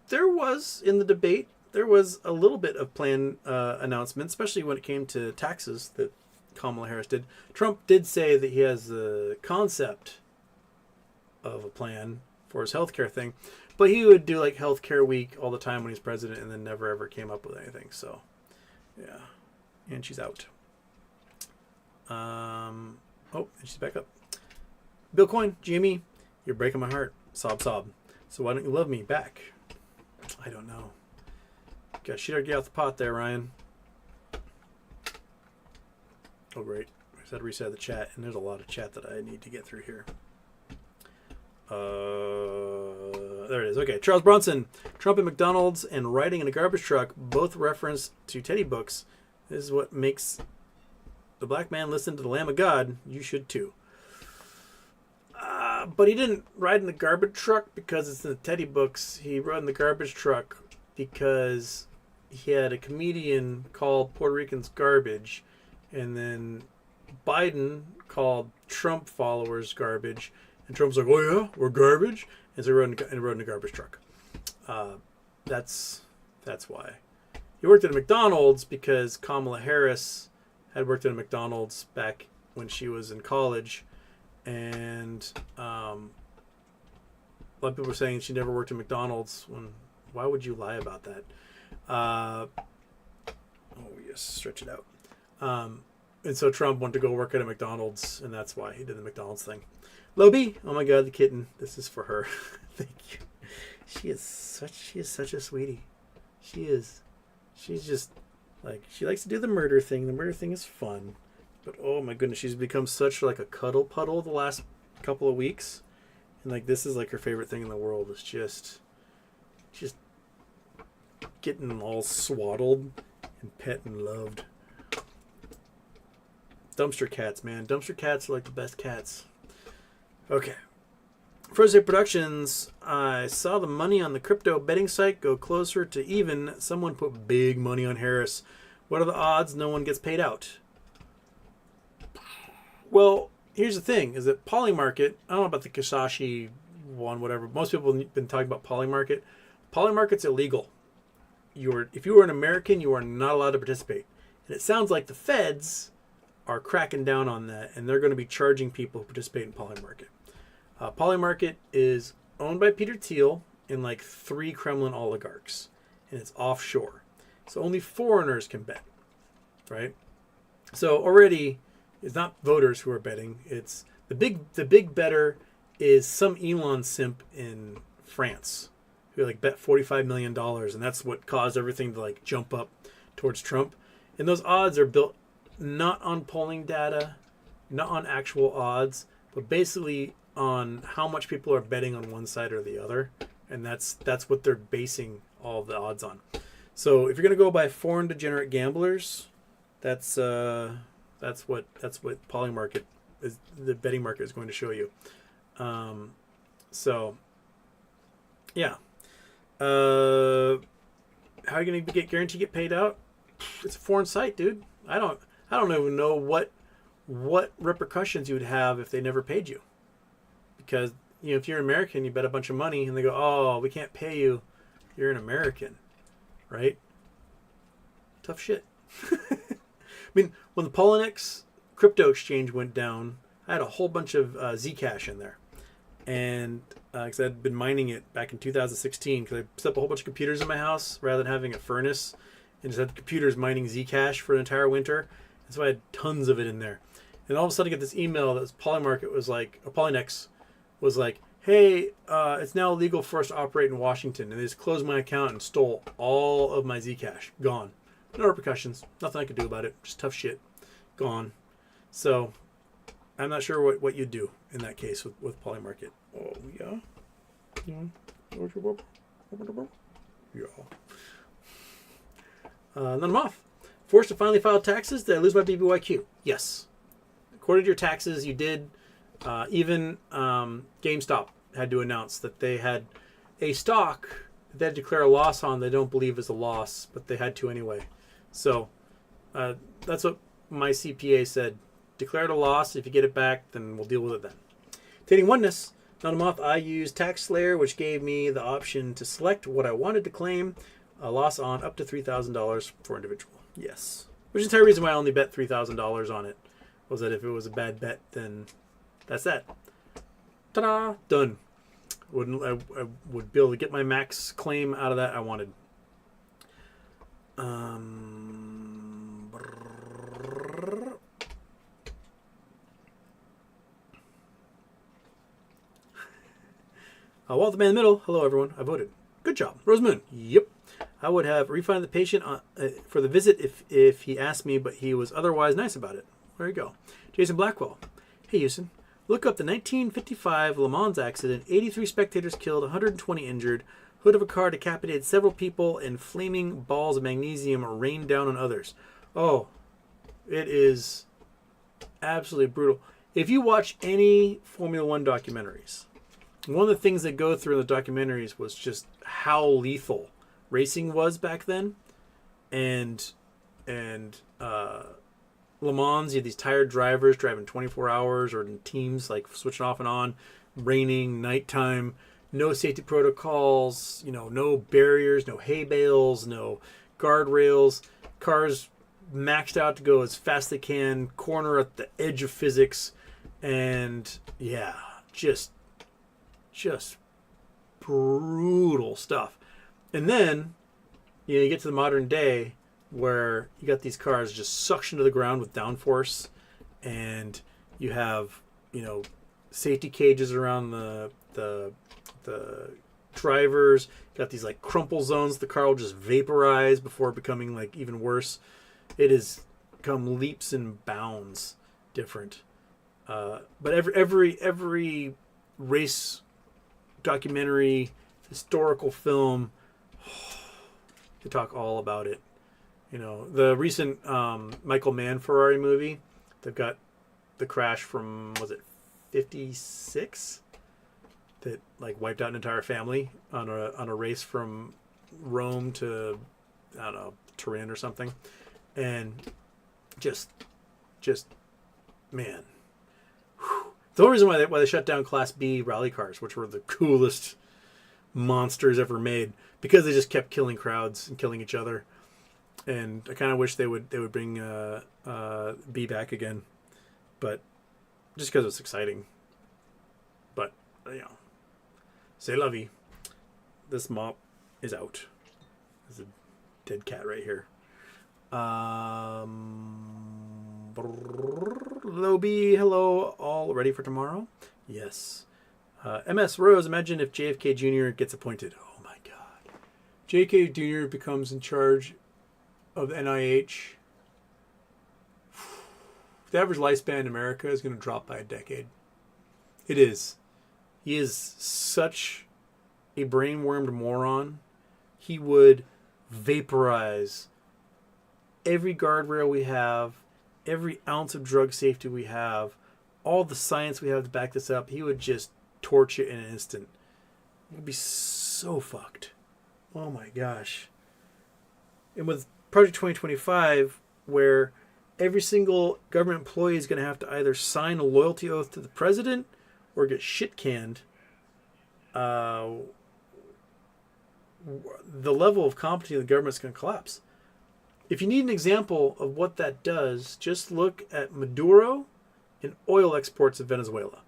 There was, in the debate, there was a little bit of plan announcement, especially when it came to taxes that Kamala Harris did. Trump did say that he has the concept of a plan for his healthcare thing, but he would do like healthcare week all the time when he's president and then never ever came up with anything. So, yeah. And she's out. And she's back up. Bill Coyne, Jimmy, you're breaking my heart. Sob, sob. So why don't you love me back? I don't know. Got shit or get out the pot there, Ryan. Oh, great. I said reset the chat, and there's a lot of chat that I need to get through here. There it is. Okay, Charles Bronson. Trump at McDonald's and riding in a garbage truck, both reference to Teddy books. This is what makes the black man listen to the Lamb of God. You should too. But he didn't ride in the garbage truck because it's in the Teddy books. He rode in the garbage truck because he had a comedian called Puerto Ricans garbage, and then Biden called Trump followers garbage, and Trump's like, "Oh yeah, we're garbage," and so he rode in a garbage truck. That's why. He worked at a McDonald's because Kamala Harris had worked at a McDonald's back when she was in college, and a lot of people were saying she never worked at McDonald's. Why would you lie about that? Oh yes, stretch it out. And so Trump wanted to go work at a McDonald's, and that's why he did the McDonald's thing. Lobi, oh my God, the kitten. This is for her. Thank you. She is such a sweetie. She is. She's just like, she likes to do the murder thing. The murder thing is fun, but oh my goodness, she's become such like a cuddle puddle the last couple of weeks, and like this is like her favorite thing in the world. It's just getting all swaddled and pet and loved. Dumpster cats, man. Dumpster cats are like the best cats. Okay. First Day Productions. I saw the money on the crypto betting site go closer to even. Someone put big money on Harris. What are the odds no one gets paid out? Well, here's the thing, is that Polymarket, I don't know about the Kisashi one, whatever. Most people have been talking about Polymarket. Polymarket's illegal. If you are an American, you are not allowed to participate. And it sounds like the feds are cracking down on that, and they're going to be charging people who participate in Polymarket. Polymarket is owned by Peter Thiel and like 3 Kremlin oligarchs. and it's offshore. So only foreigners can bet, right? So already it's not voters who are betting. It's the big bettor is some Elon simp in France who like bet $45 million, and that's what caused everything to like jump up towards Trump. And those odds are built not on polling data, not on actual odds, but basically on how much people are betting on one side or the other, and that's what they're basing all the odds on. So if you're gonna go by foreign degenerate gamblers, that's what polling market is. The betting market is going to show you. So yeah, how are you gonna get paid out? It's a foreign site, dude. I don't even know what repercussions you would have if they never paid you. Because, you know, if you're American, you bet a bunch of money and they go, oh, we can't pay you. You're an American, right? Tough shit. I mean, when the Poloniex crypto exchange went down, I had a whole bunch of Zcash in there. And because I'd been mining it back in 2016, because I set up a whole bunch of computers in my house rather than having a furnace, and just had the computers mining Zcash for an entire winter. And so I had tons of it in there. And all of a sudden I get this email that Polymarket was like, or Polynex was like, hey, it's now illegal for us to operate in Washington. And they just closed my account and stole all of my Zcash. Gone. No repercussions. Nothing I could do about it. Just tough shit. Gone. So I'm not sure what you'd do in that case with Polymarket. Oh, yeah? Yeah. Then I'm off. Forced to finally file taxes? Did I lose my BBYQ? Yes. According to your taxes, you did. Even GameStop had to announce that they had a stock that they had to declare a loss on they don't believe is a loss, but they had to anyway. So that's what my CPA said. Declare it a loss. If you get it back, then we'll deal with it then. Attaining oneness. Not a month. I used TaxSlayer, which gave me the option to select what I wanted to claim. A loss on up to $3,000 for individual. Yes. Which is the entire reason why I only bet $3,000 on it. Was that if it was a bad bet, then that's that. Ta-da! Done. I would be able to get my max claim out of that I wanted. Walt the man in the middle. Hello, everyone. I voted. Good job. Rose Moon. Yep. I would have refunded the patient for the visit if he asked me, but he was otherwise nice about it. There you go. Jason Blackwell. Hey, Houston. Look up the 1955 Le Mans accident. 83 spectators killed, 120 injured. Hood of a car decapitated several people, and flaming balls of magnesium rained down on others. Oh, it is absolutely brutal. If you watch any Formula One documentaries, one of the things that go through in the documentaries was just how lethal racing was back then. And Le Mans, you had these tired drivers driving 24 hours or in teams, like switching off and on, raining, nighttime, no safety protocols, no barriers, no hay bales, no guardrails, cars maxed out to go as fast as they can, corner at the edge of physics, and yeah, just brutal stuff. And then you get to the modern day where you got these cars just suction to the ground with downforce, and you have safety cages around the drivers. You got these like crumple zones. The car will just vaporize before becoming like even worse. It has come leaps and bounds different. But every race documentary, historical film, to talk all about it. The recent Michael Mann Ferrari movie, they've got the crash from, was it 56? That like wiped out an entire family on a race from Rome to, I don't know, Turin or something. And just man. Whew. The only reason why they shut down Class B rally cars, which were the coolest monsters ever made, because they just kept killing crowds and killing each other. And I kind of wish they would bring B back again, but just because it's exciting. But c'est la vie. This mop is out. There's a dead cat right here. Loby, hello, all ready for tomorrow? Yes. MS Rose, imagine if JFK Jr. gets appointed. Oh my God. JFK Jr. becomes in charge of the NIH. The average lifespan in America is going to drop by a decade. It is. He is such a brain-wormed moron. He would vaporize every guardrail we have, every ounce of drug safety we have, all the science we have to back this up. He would just torch it in an instant. It would be so fucked. Oh my gosh. And with Project 2025, where every single government employee is going to have to either sign a loyalty oath to the president or get shit canned, the level of competency of the government is going to collapse. If you need an example of what that does, just look at Maduro and oil exports of Venezuela.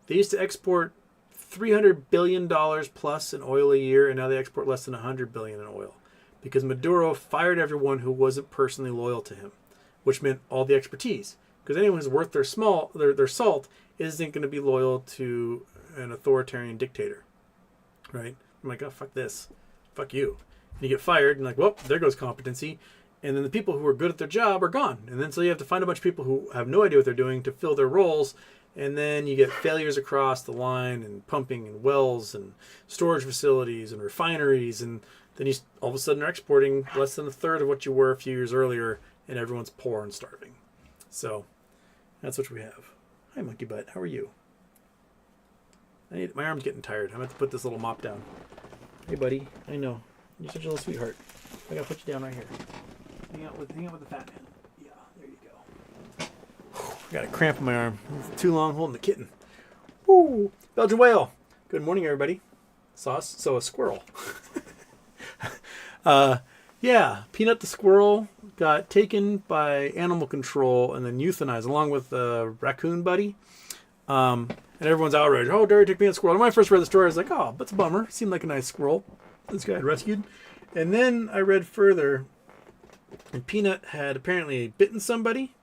They used to export $300 billion plus in oil a year, and now they export less than $100 billion in oil because Maduro fired everyone who wasn't personally loyal to him, which meant all the expertise. Because anyone who's worth their salt isn't going to be loyal to an authoritarian dictator, right? I'm like, oh, fuck this. Fuck you. And you get fired, and like, well, there goes competency. And then the people who are good at their job are gone. And then so you have to find a bunch of people who have no idea what they're doing to fill their roles. And then you get failures across the line and pumping and wells and storage facilities and refineries. And then you all of a sudden are exporting less than a third of what you were a few years earlier, and everyone's poor and starving. So that's what we have. Hi, Monkey Butt. How are you? My arm's getting tired. I'm going to have to put this little mop down. Hey, buddy. I know. You're such a little sweetheart. I got to put you down right here. Hang out with the fat man. Yeah, there you go. I got a cramp in my arm. It's too long holding the kitten. Woo! Belgian whale. Good morning, everybody. Sauce. So a squirrel. Yeah, Peanut the squirrel got taken by animal control and then euthanized along with Raccoon Buddy. And everyone's outraged. Oh, dare you take Peanut the squirrel? And when I first read the story, I was like, oh, that's a bummer. Seemed like a nice squirrel this guy had rescued. And then I read further, and Peanut had apparently bitten somebody.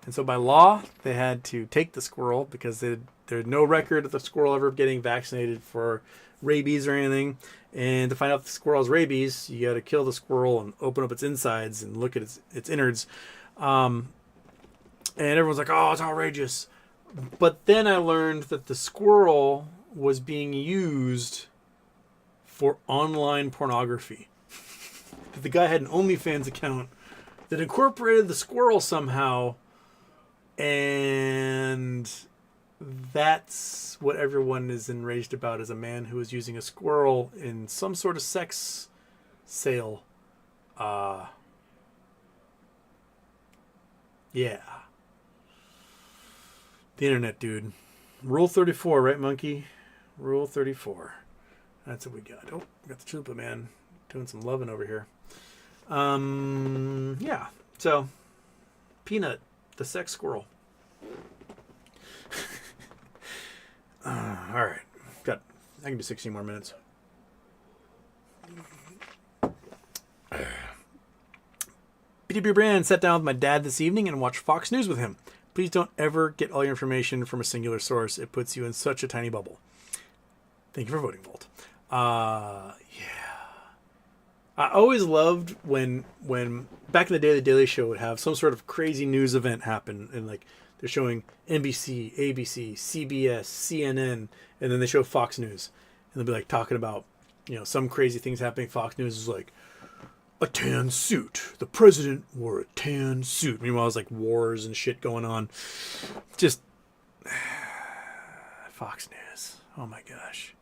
And so by law, they had to take the squirrel because there's no record of the squirrel ever getting vaccinated for rabies or anything. And to find out if the squirrel has rabies, you got to kill the squirrel and open up its insides and look at its innards. And everyone's like, oh, it's outrageous. But then I learned that the squirrel was being used for online pornography. That the guy had an OnlyFans account that incorporated the squirrel somehow. And that's what everyone is enraged about, is a man who is using a squirrel in some sort of sex sale. Yeah. The internet, dude. Rule 34, right, monkey? Rule 34. That's what we got. Oh, we got the Chalupa man doing some loving over here. Yeah. So, Peanut, the sex squirrel. All right. I can do 16 more minutes. PTP Brand sat down with my dad this evening and watched Fox News with him. Please don't ever get all your information from a singular source. It puts you in such a tiny bubble. Thank you for voting, Volt. Yeah. I always loved when back in the day, the Daily Show would have some sort of crazy news event happen, and like they're showing NBC, ABC, CBS, CNN, and then they show Fox News, and they'll be like talking about, some crazy things happening. Fox News is like, a tan suit. The president wore a tan suit. Meanwhile, it's like wars and shit going on. Just Fox News. Oh my gosh.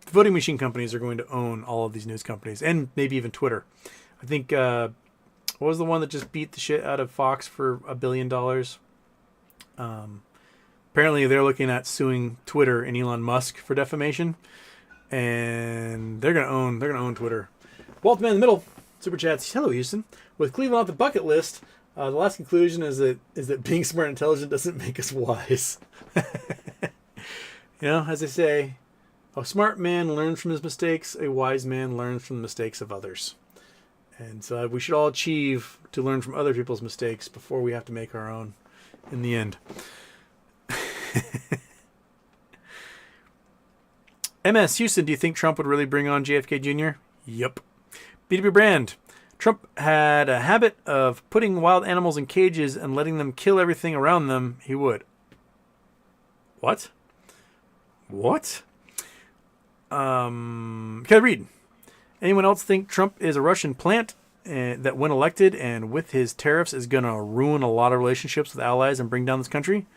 The voting machine companies are going to own all of these news companies, and maybe even Twitter. I think what was the one that just beat the shit out of Fox for $1 billion? Apparently, they're looking at suing Twitter and Elon Musk for defamation. And they're gonna own Twitter. Walt Man in the middle, super chats. Hello, Houston. With Cleveland off the bucket list, the last conclusion is that being smart and intelligent doesn't make us wise. As they say, A smart man learns from his mistakes. A wise man learns from the mistakes of others. And so we should all achieve to learn from other people's mistakes before we have to make our own in the end. MS Houston, do you think Trump would really bring on JFK Jr.? Yep. BW Brand, Trump had a habit of putting wild animals in cages and letting them kill everything around them. He would. What? What? Can I read? Anyone else think Trump is a Russian plant that when elected and with his tariffs is going to ruin a lot of relationships with allies and bring down this country?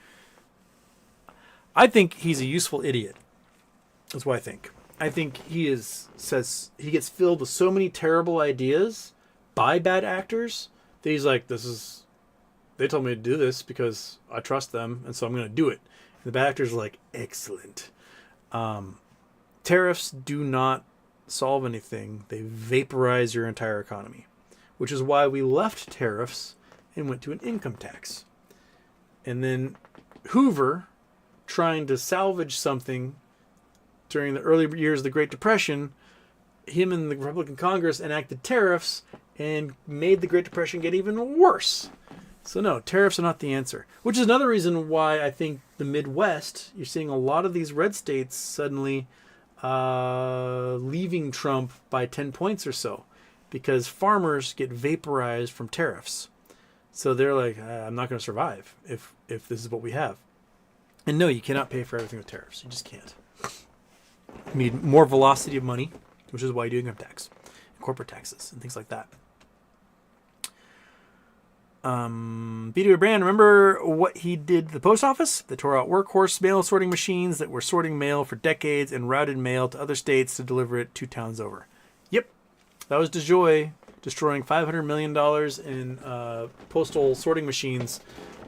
I think he's a useful idiot. That's what I think. I think he gets filled with so many terrible ideas by bad actors that he's like, they told me to do this because I trust them, and so I'm going to do it. And the bad actors are like, excellent. Tariffs do not solve anything. They vaporize your entire economy, which is why we left tariffs and went to an income tax. And then Hoover, trying to salvage something during the early years of the Great Depression, him and the Republican Congress enacted tariffs and made the Great Depression get even worse. So no, tariffs are not the answer. Which is another reason why I think the Midwest, you're seeing a lot of these red states suddenly leaving Trump by 10 points or so, because farmers get vaporized from tariffs. So they're like, I'm not going to survive if this is what we have. And no, you cannot pay for everything with tariffs. You just can't. You need more velocity of money, which is why you do income tax, and corporate taxes, and things like that. BW Brand, remember what he did to the post office? They tore out workhorse mail sorting machines that were sorting mail for decades and routed mail to other states to deliver it 2 towns over. Yep, that was DeJoy destroying $500 million in postal sorting machines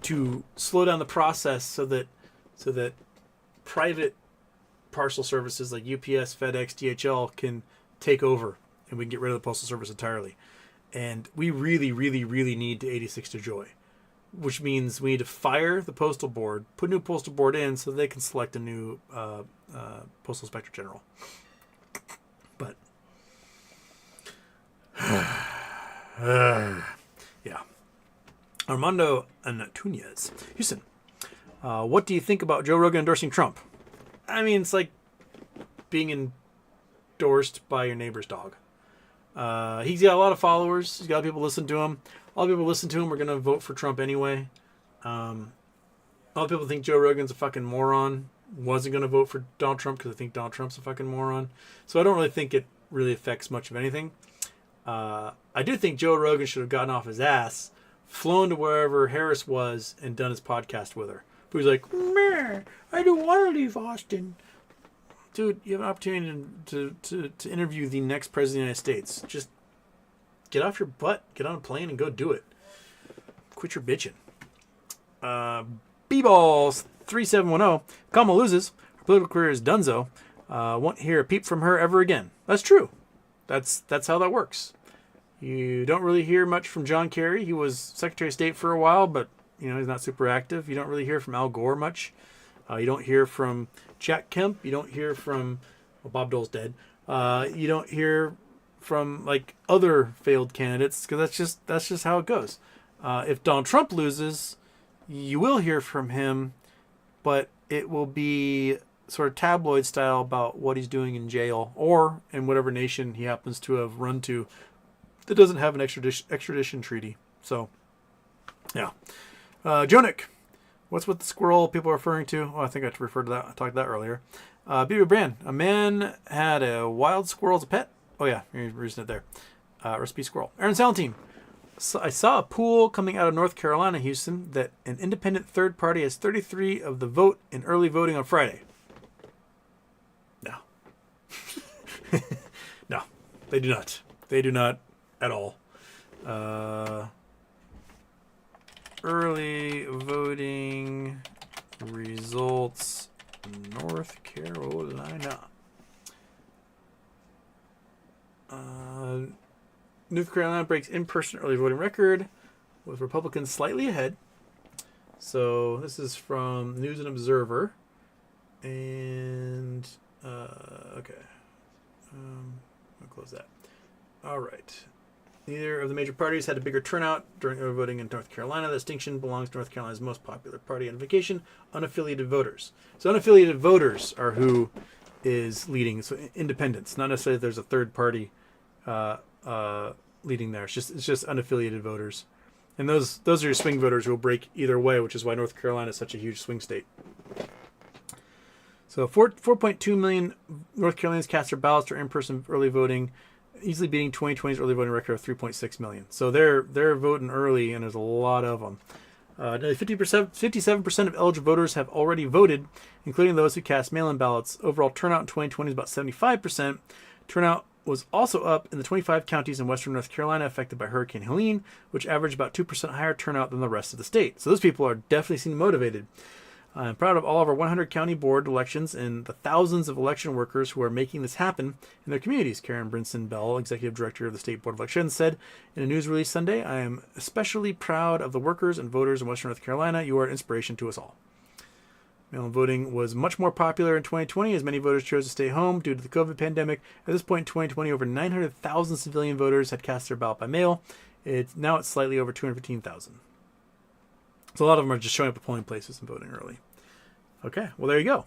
to slow down the process so that private parcel services like UPS, FedEx, DHL can take over and we can get rid of the postal service entirely. And we really, really, really need to 86 DeJoy, which means we need to fire the postal board, put a new postal board in so they can select a new postal inspector general. But yeah, Armando Antunes, Houston, what do you think about Joe Rogan endorsing Trump? I mean, it's like being endorsed by your neighbor's dog. He's got a lot of followers. He's got people listen to him. All the people listen to him are going to vote for Trump anyway. A lot of people think Joe Rogan's a fucking moron. Wasn't going to vote for Donald Trump because I think Donald Trump's a fucking moron. So I don't really think it really affects much of anything. I do think Joe Rogan should have gotten off his ass, flown to wherever Harris was, and done his podcast with her. But he's like, meh, I don't want to leave Austin. Dude, you have an opportunity to interview the next president of the United States. Just get off your butt, get on a plane, and go do it. Quit your bitching. B-Balls 3710. Kamala loses. Her political career is donezo. Won't hear a peep from her ever again. That's true. That's how that works. You don't really hear much from John Kerry. He was Secretary of State for a while, but he's not super active. You don't really hear from Al Gore much. You don't hear from Jack Kemp. You don't hear from Bob Dole's dead. You don't hear from like other failed candidates because that's just how it goes. If Donald Trump loses, you will hear from him, but it will be sort of tabloid style about what he's doing in jail or in whatever nation he happens to have run to that doesn't have an extradition treaty. So, yeah. Jonik, what's with the squirrel people are referring to? Oh, I think I referred to that. I talked about that earlier. BB Brand, a man had a wild squirrel as a pet. Oh, yeah, you're using it there. Recipe squirrel. Aaron Salentine. So I saw a poll coming out of North Carolina, Houston, that an independent third party has 33 of the vote in early voting on Friday. No. No, they do not. They do not at all. Early voting results, North Carolina. North Carolina breaks in-person early voting record with Republicans slightly ahead. So this is from News and Observer. And Okay. I'll close that. All right. Neither of the major parties had a bigger turnout during early voting in North Carolina. The distinction belongs to North Carolina's most popular party identification, unaffiliated voters. So unaffiliated voters are who is leading. So independents, not necessarily there's a third party leading there. It's just unaffiliated voters, and those are your swing voters who will break either way, which is why North Carolina is such a huge swing state. So 4.2 million North Carolinians cast their ballots for in-person early voting, easily beating 2020's early voting record of 3.6 million. So they're voting early, and there's a lot of them. Nearly 57% of eligible voters have already voted, including those who cast mail-in ballots. Overall turnout in 2020 is about 75%. Turnout was also up in the 25 counties in western North Carolina affected by Hurricane Helene, which averaged about 2% higher turnout than the rest of the state. So those people are definitely seen motivated. I'm proud of all of our 100 county board elections and the thousands of election workers who are making this happen in their communities. Karen Brinson Bell, executive director of the State Board of Elections, said in a news release Sunday, "I am especially proud of the workers and voters in Western North Carolina. You are an inspiration to us all." Mail-in voting was much more popular in 2020 as many voters chose to stay home due to the COVID pandemic. At this point in 2020, over 900,000 civilian voters had cast their ballot by mail. It's slightly over 215,000. So a lot of them are just showing up at polling places and voting early. Okay, well, there you go.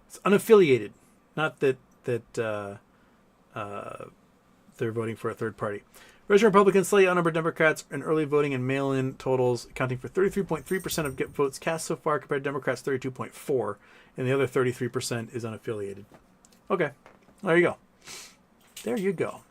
It's unaffiliated, not that they're voting for a third party. Registered Republicans, slightly outnumbered Democrats in early voting and mail-in totals, accounting for 33.3% of votes cast so far, compared to Democrats' 32.4%, and the other 33% is unaffiliated. Okay, there you go. There you go.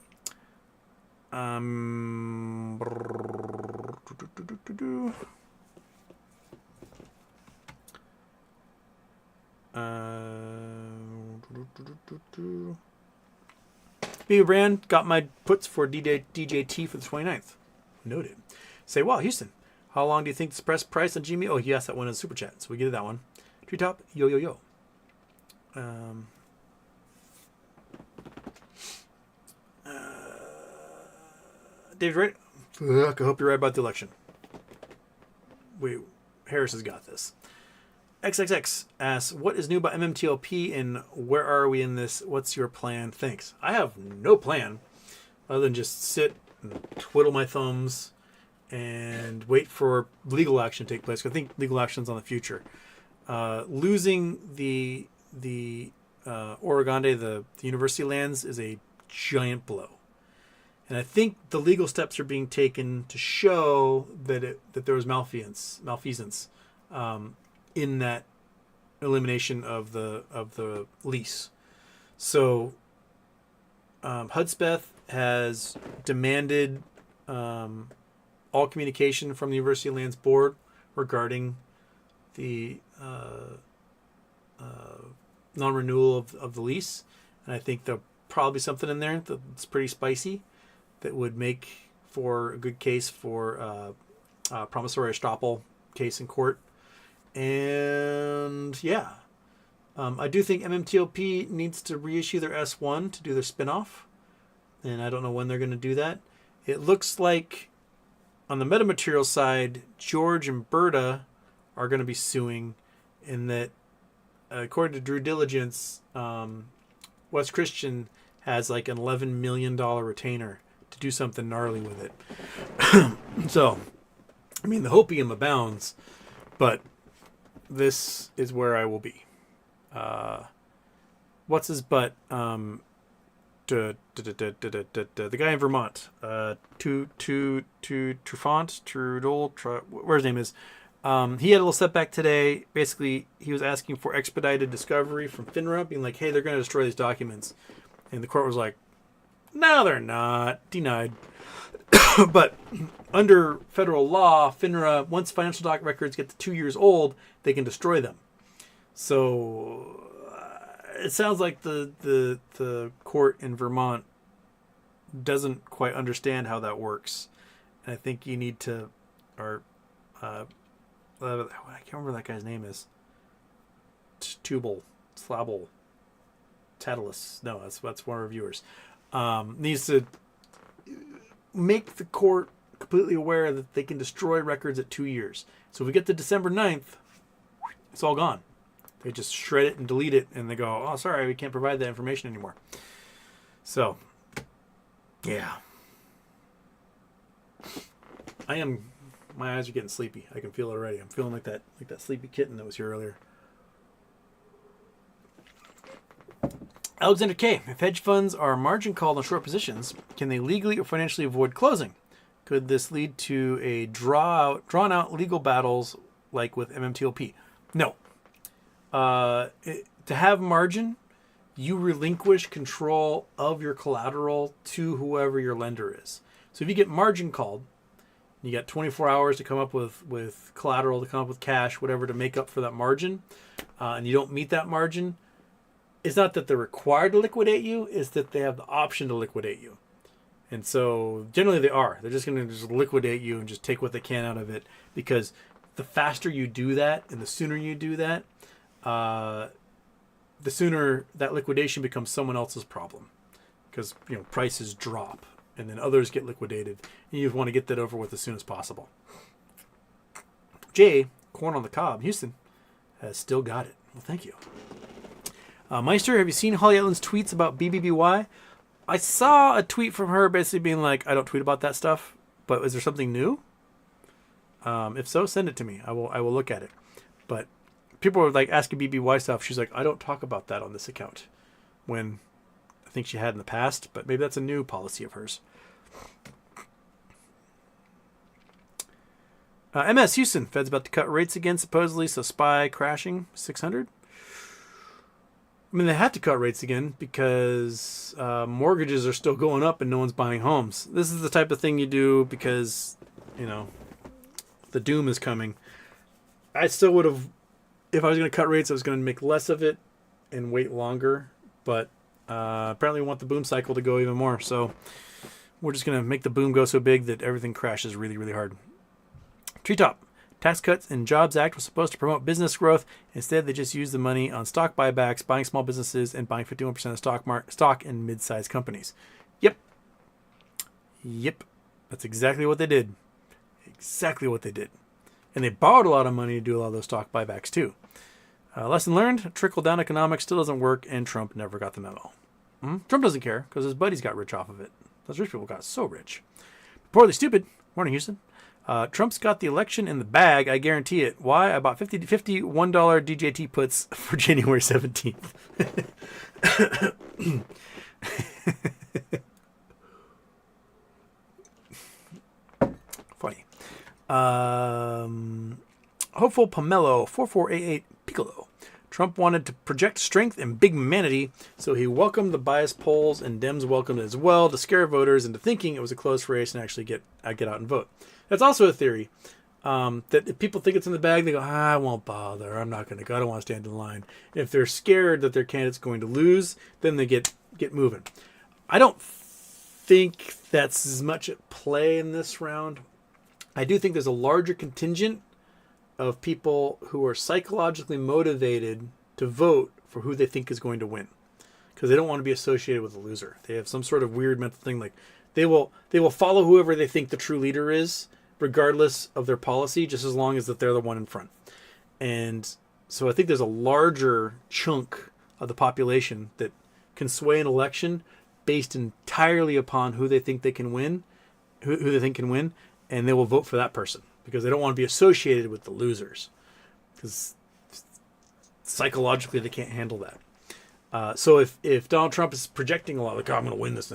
BB Brand got my puts for DJT for the 29th. Noted. Say, wow, Houston, how long do you think the suppressed price on Gmail? Oh, he asked that one in the super chat, so we get that one. Treetop, yo yo yo. David, right? Fuck, I hope you're right about the election. Harris has got this. XXX asks, what is new about MMTLP and where are we in this? What's your plan? Thanks. I have no plan other than just sit and twiddle my thumbs and wait for legal action to take place. I think legal action's on the future. Losing the Oregande, the university lands, is a giant blow. And I think the legal steps are being taken to show that there was malfeasance in that elimination of the lease. So Hudspeth has demanded all communication from the University of Lands Board regarding the non-renewal of the lease. And I think there'll probably be something in there that's pretty spicy that would make for a good case for promissory estoppel case in court. And yeah, I do think MMTLP needs to reissue their S1 to do their spinoff, and I don't know when they're going to do that. It looks like on the metamaterial side, George and Berta are going to be suing, in that according to Due Diligence, West Christian has like an $11 million retainer to do something gnarly with it. So, I mean, the hopium abounds, but this is where I will be. What's his butt? The guy in Vermont, where his name is. He had a little setback today. Basically, he was asking for expedited discovery from FINRA, being like, hey, they're going to destroy these documents. And the court was like, no, they're not. Denied. But under federal law, FINRA, once financial doc records get to 2 years old, they can destroy them. So it sounds like the court in Vermont doesn't quite understand how that works. And I think you need to, I can't remember what that guy's name is. Tubal, Slabble, Tadalus. No, that's one of our viewers. Needs to make the court completely aware that they can destroy records at 2 years. So if we get to December 9th, it's all gone. They just shred it and delete it, and they go, oh, sorry, we can't provide that information anymore. So, yeah. My eyes are getting sleepy. I can feel it already. I'm feeling like that sleepy kitten that was here earlier. Alexander K. If hedge funds are margin called on short positions, can they legally or financially avoid closing? Could this lead to a drawn out legal battles like with MMTLP? No. To have margin, you relinquish control of your collateral to whoever your lender is. So if you get margin called, you got 24 hours to come up with collateral, to come up with cash, whatever, to make up for that margin, and you don't meet that margin, it's not that they're required to liquidate you, it's that they have the option to liquidate you. And so generally they are. They're just going to just liquidate you and just take what they can out of it, because the faster you do that and the sooner you do that, the sooner that liquidation becomes someone else's problem, because prices drop and then others get liquidated, and you want to get that over with as soon as possible. Jay, corn on the cob, Houston, has still got it. Well, thank you. Meister, have you seen Holly Etlin's tweets about BBBY? I saw a tweet from her basically being like, I don't tweet about that stuff, but is there something new? If so, send it to me. I will look at it. But people were like asking BBY stuff. She's like, I don't talk about that on this account, when I think she had in the past, but maybe that's a new policy of hers. MS Houston, Fed's about to cut rates again, supposedly, so SPY crashing 600. I mean, they have to cut rates again because mortgages are still going up and no one's buying homes. This is the type of thing you do because, the doom is coming. I still would have, if I was going to cut rates, I was going to make less of it and wait longer. But apparently we want the boom cycle to go even more. So we're just going to make the boom go so big that everything crashes really, really hard. Treetop. Tax Cuts and Jobs Act was supposed to promote business growth. Instead, they just used the money on stock buybacks, buying small businesses, and buying 51% of stock in mid-sized companies. Yep. That's exactly what they did. And they borrowed a lot of money to do a lot of those stock buybacks, too. Lesson learned, trickle-down economics still doesn't work, and Trump never got the memo. Trump doesn't care, because his buddies got rich off of it. Those rich people got so rich. Poorly stupid. Morning, Houston. Trump's got the election in the bag, I guarantee it. Why? I bought $51 DJT puts for January 17th. Funny. Hopeful Pomelo 4488 Piccolo. Trump wanted to project strength and big manity, so he welcomed the biased polls, and Dems welcomed it as well to scare voters into thinking it was a close race and actually get out and vote. That's also a theory, that if people think it's in the bag, they go, I won't bother. I'm not going to go. I don't want to stand in line. And if they're scared that their candidate's going to lose, then they get moving. I don't think that's as much at play in this round. I do think there's a larger contingent of people who are psychologically motivated to vote for who they think is going to win, because they don't want to be associated with a loser. They have some sort of weird mental thing, like they will follow whoever they think the true leader is, regardless of their policy, just as long as that they're the one in front. And so I think there's a larger chunk of the population that can sway an election based entirely upon who they think they can win, who they think can win, and they will vote for that person because they don't want to be associated with the losers, because psychologically they can't handle that. So if Donald Trump is projecting a lot, like, oh, I'm going to win this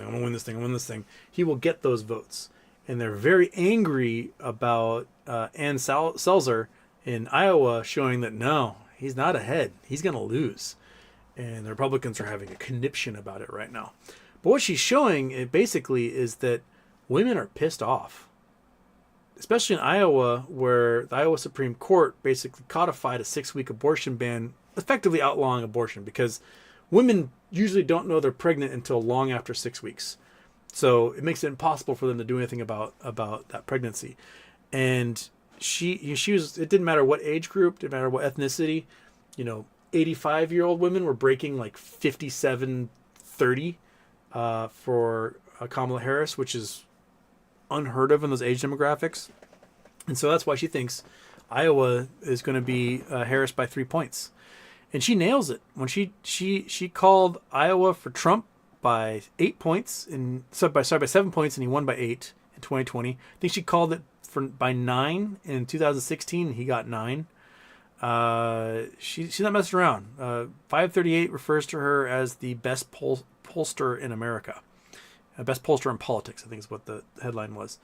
thing, he will get those votes. And they're very angry about Ann Selzer in Iowa showing that, no, he's not ahead. He's going to lose. And the Republicans are having a conniption about it right now. But what she's showing, it basically, is that women are pissed off. Especially in Iowa, where the Iowa Supreme Court basically codified a 6-week abortion ban, effectively outlawing abortion, because women usually don't know they're pregnant until long after 6 weeks. So it makes it impossible for them to do anything about that pregnancy. And she was, it didn't matter what age group, didn't matter what ethnicity, 85-year-old women were breaking like 57-30 for Kamala Harris, which is unheard of in those age demographics. And so that's why she thinks Iowa is going to be Harris by 3 points. And she nails it when she called Iowa for Trump by 8 points by 7 points, and he won by 8 in 2020. I think she called it by 9 in 2016, and he got 9. She's not messing around. 538 refers to her as the best pollster in America, best pollster in politics, I think is what the headline was.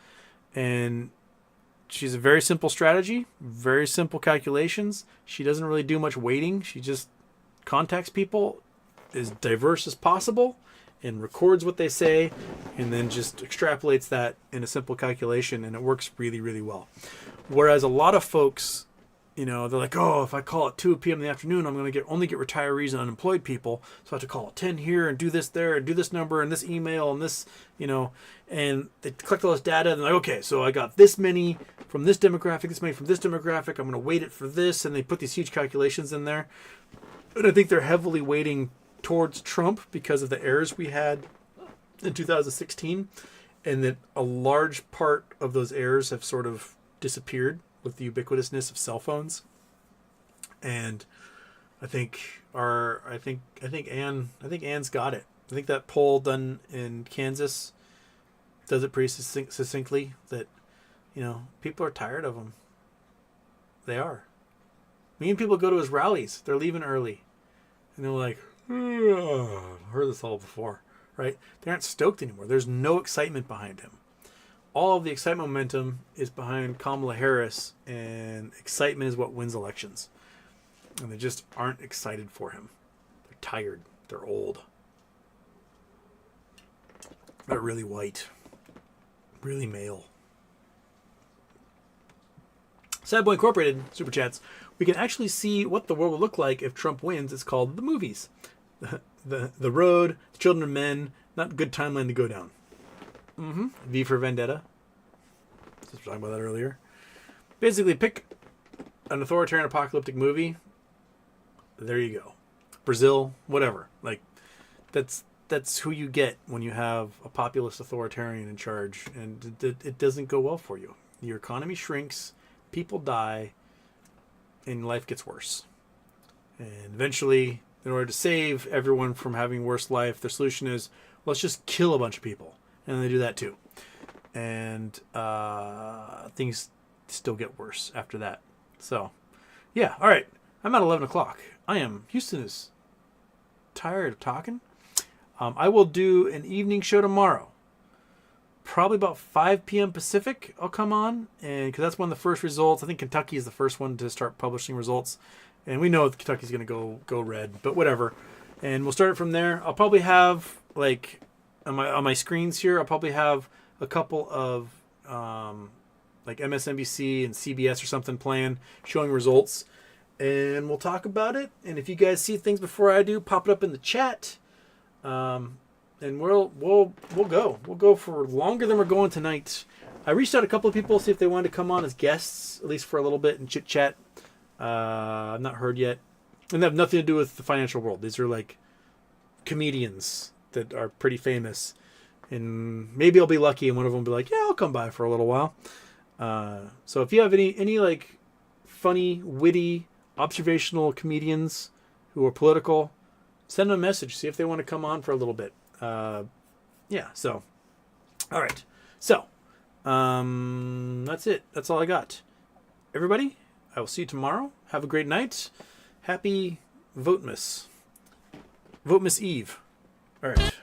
And she's a very simple strategy, very simple calculations. She doesn't really do much waiting. She just contacts people as diverse as possible and records what they say, and then just extrapolates that in a simple calculation, and it works really, really well. Whereas a lot of folks, they're like, oh, if I call at 2 p.m. in the afternoon, I'm going to only get retirees and unemployed people, so I have to call at 10 here and do this there and do this number and this email and this, and they collect all this data, and they're like, okay, so I got this many from this demographic, this many from this demographic, I'm going to weight it for this, and they put these huge calculations in there. And I think they're heavily weighting towards Trump because of the errors we had in 2016, and that a large part of those errors have sort of disappeared with the ubiquitousness of cell phones. And I think Ann's got it. I think that poll done in Kansas does it pretty succinctly that people are tired of him. They are. Me and people go to his rallies. They're leaving early, and they're like, I've heard this all before, right? They aren't stoked anymore. There's no excitement behind him. All of the excitement momentum is behind Kamala Harris, and excitement is what wins elections. And they just aren't excited for him. They're tired. They're old. They're really white. Really male. Sad Boy Incorporated, Super Chats. We can actually see what the world will look like if Trump wins. It's called The Movies. The Road, The Children of Men. Not a good timeline to go down. V for Vendetta. Just talking about that earlier. Basically, pick an authoritarian apocalyptic movie. There you go. Brazil, whatever. Like, that's who you get when you have a populist authoritarian in charge, and it doesn't go well for you. Your economy shrinks, people die, and life gets worse. And eventually, in order to save everyone from having worse life, the solution is, let's just kill a bunch of people. And they do that too. And things still get worse after that. So, yeah, all right. I'm at 11 o'clock. Houston is tired of talking. I will do an evening show tomorrow. Probably about 5 p.m. Pacific I'll come on. And because that's one of the first results. I think Kentucky is the first one to start publishing results. And we know Kentucky's going to go red. But whatever. And we'll start it from there. I'll probably have, like, on my screens here, I'll probably have a couple of like MSNBC and CBS or something playing, showing results, and we'll talk about it. And if you guys see things before I do, pop it up in the chat, and we'll go for longer than we're going tonight. I reached out to a couple of people to see if they wanted to come on as guests, at least for a little bit, and chit chat. I've not heard yet, and they have nothing to do with the financial world. These are like comedians that are pretty famous, and maybe I'll be lucky and one of them will be like, yeah, I'll come by for a little while. So if you have any like funny, witty, observational comedians who are political, send them a message, see if they want to come on for a little bit. Yeah, so all right, so that's it. That's all I got. Everybody, I will see you tomorrow. Have a great night. Happy Votemas Eve. All right.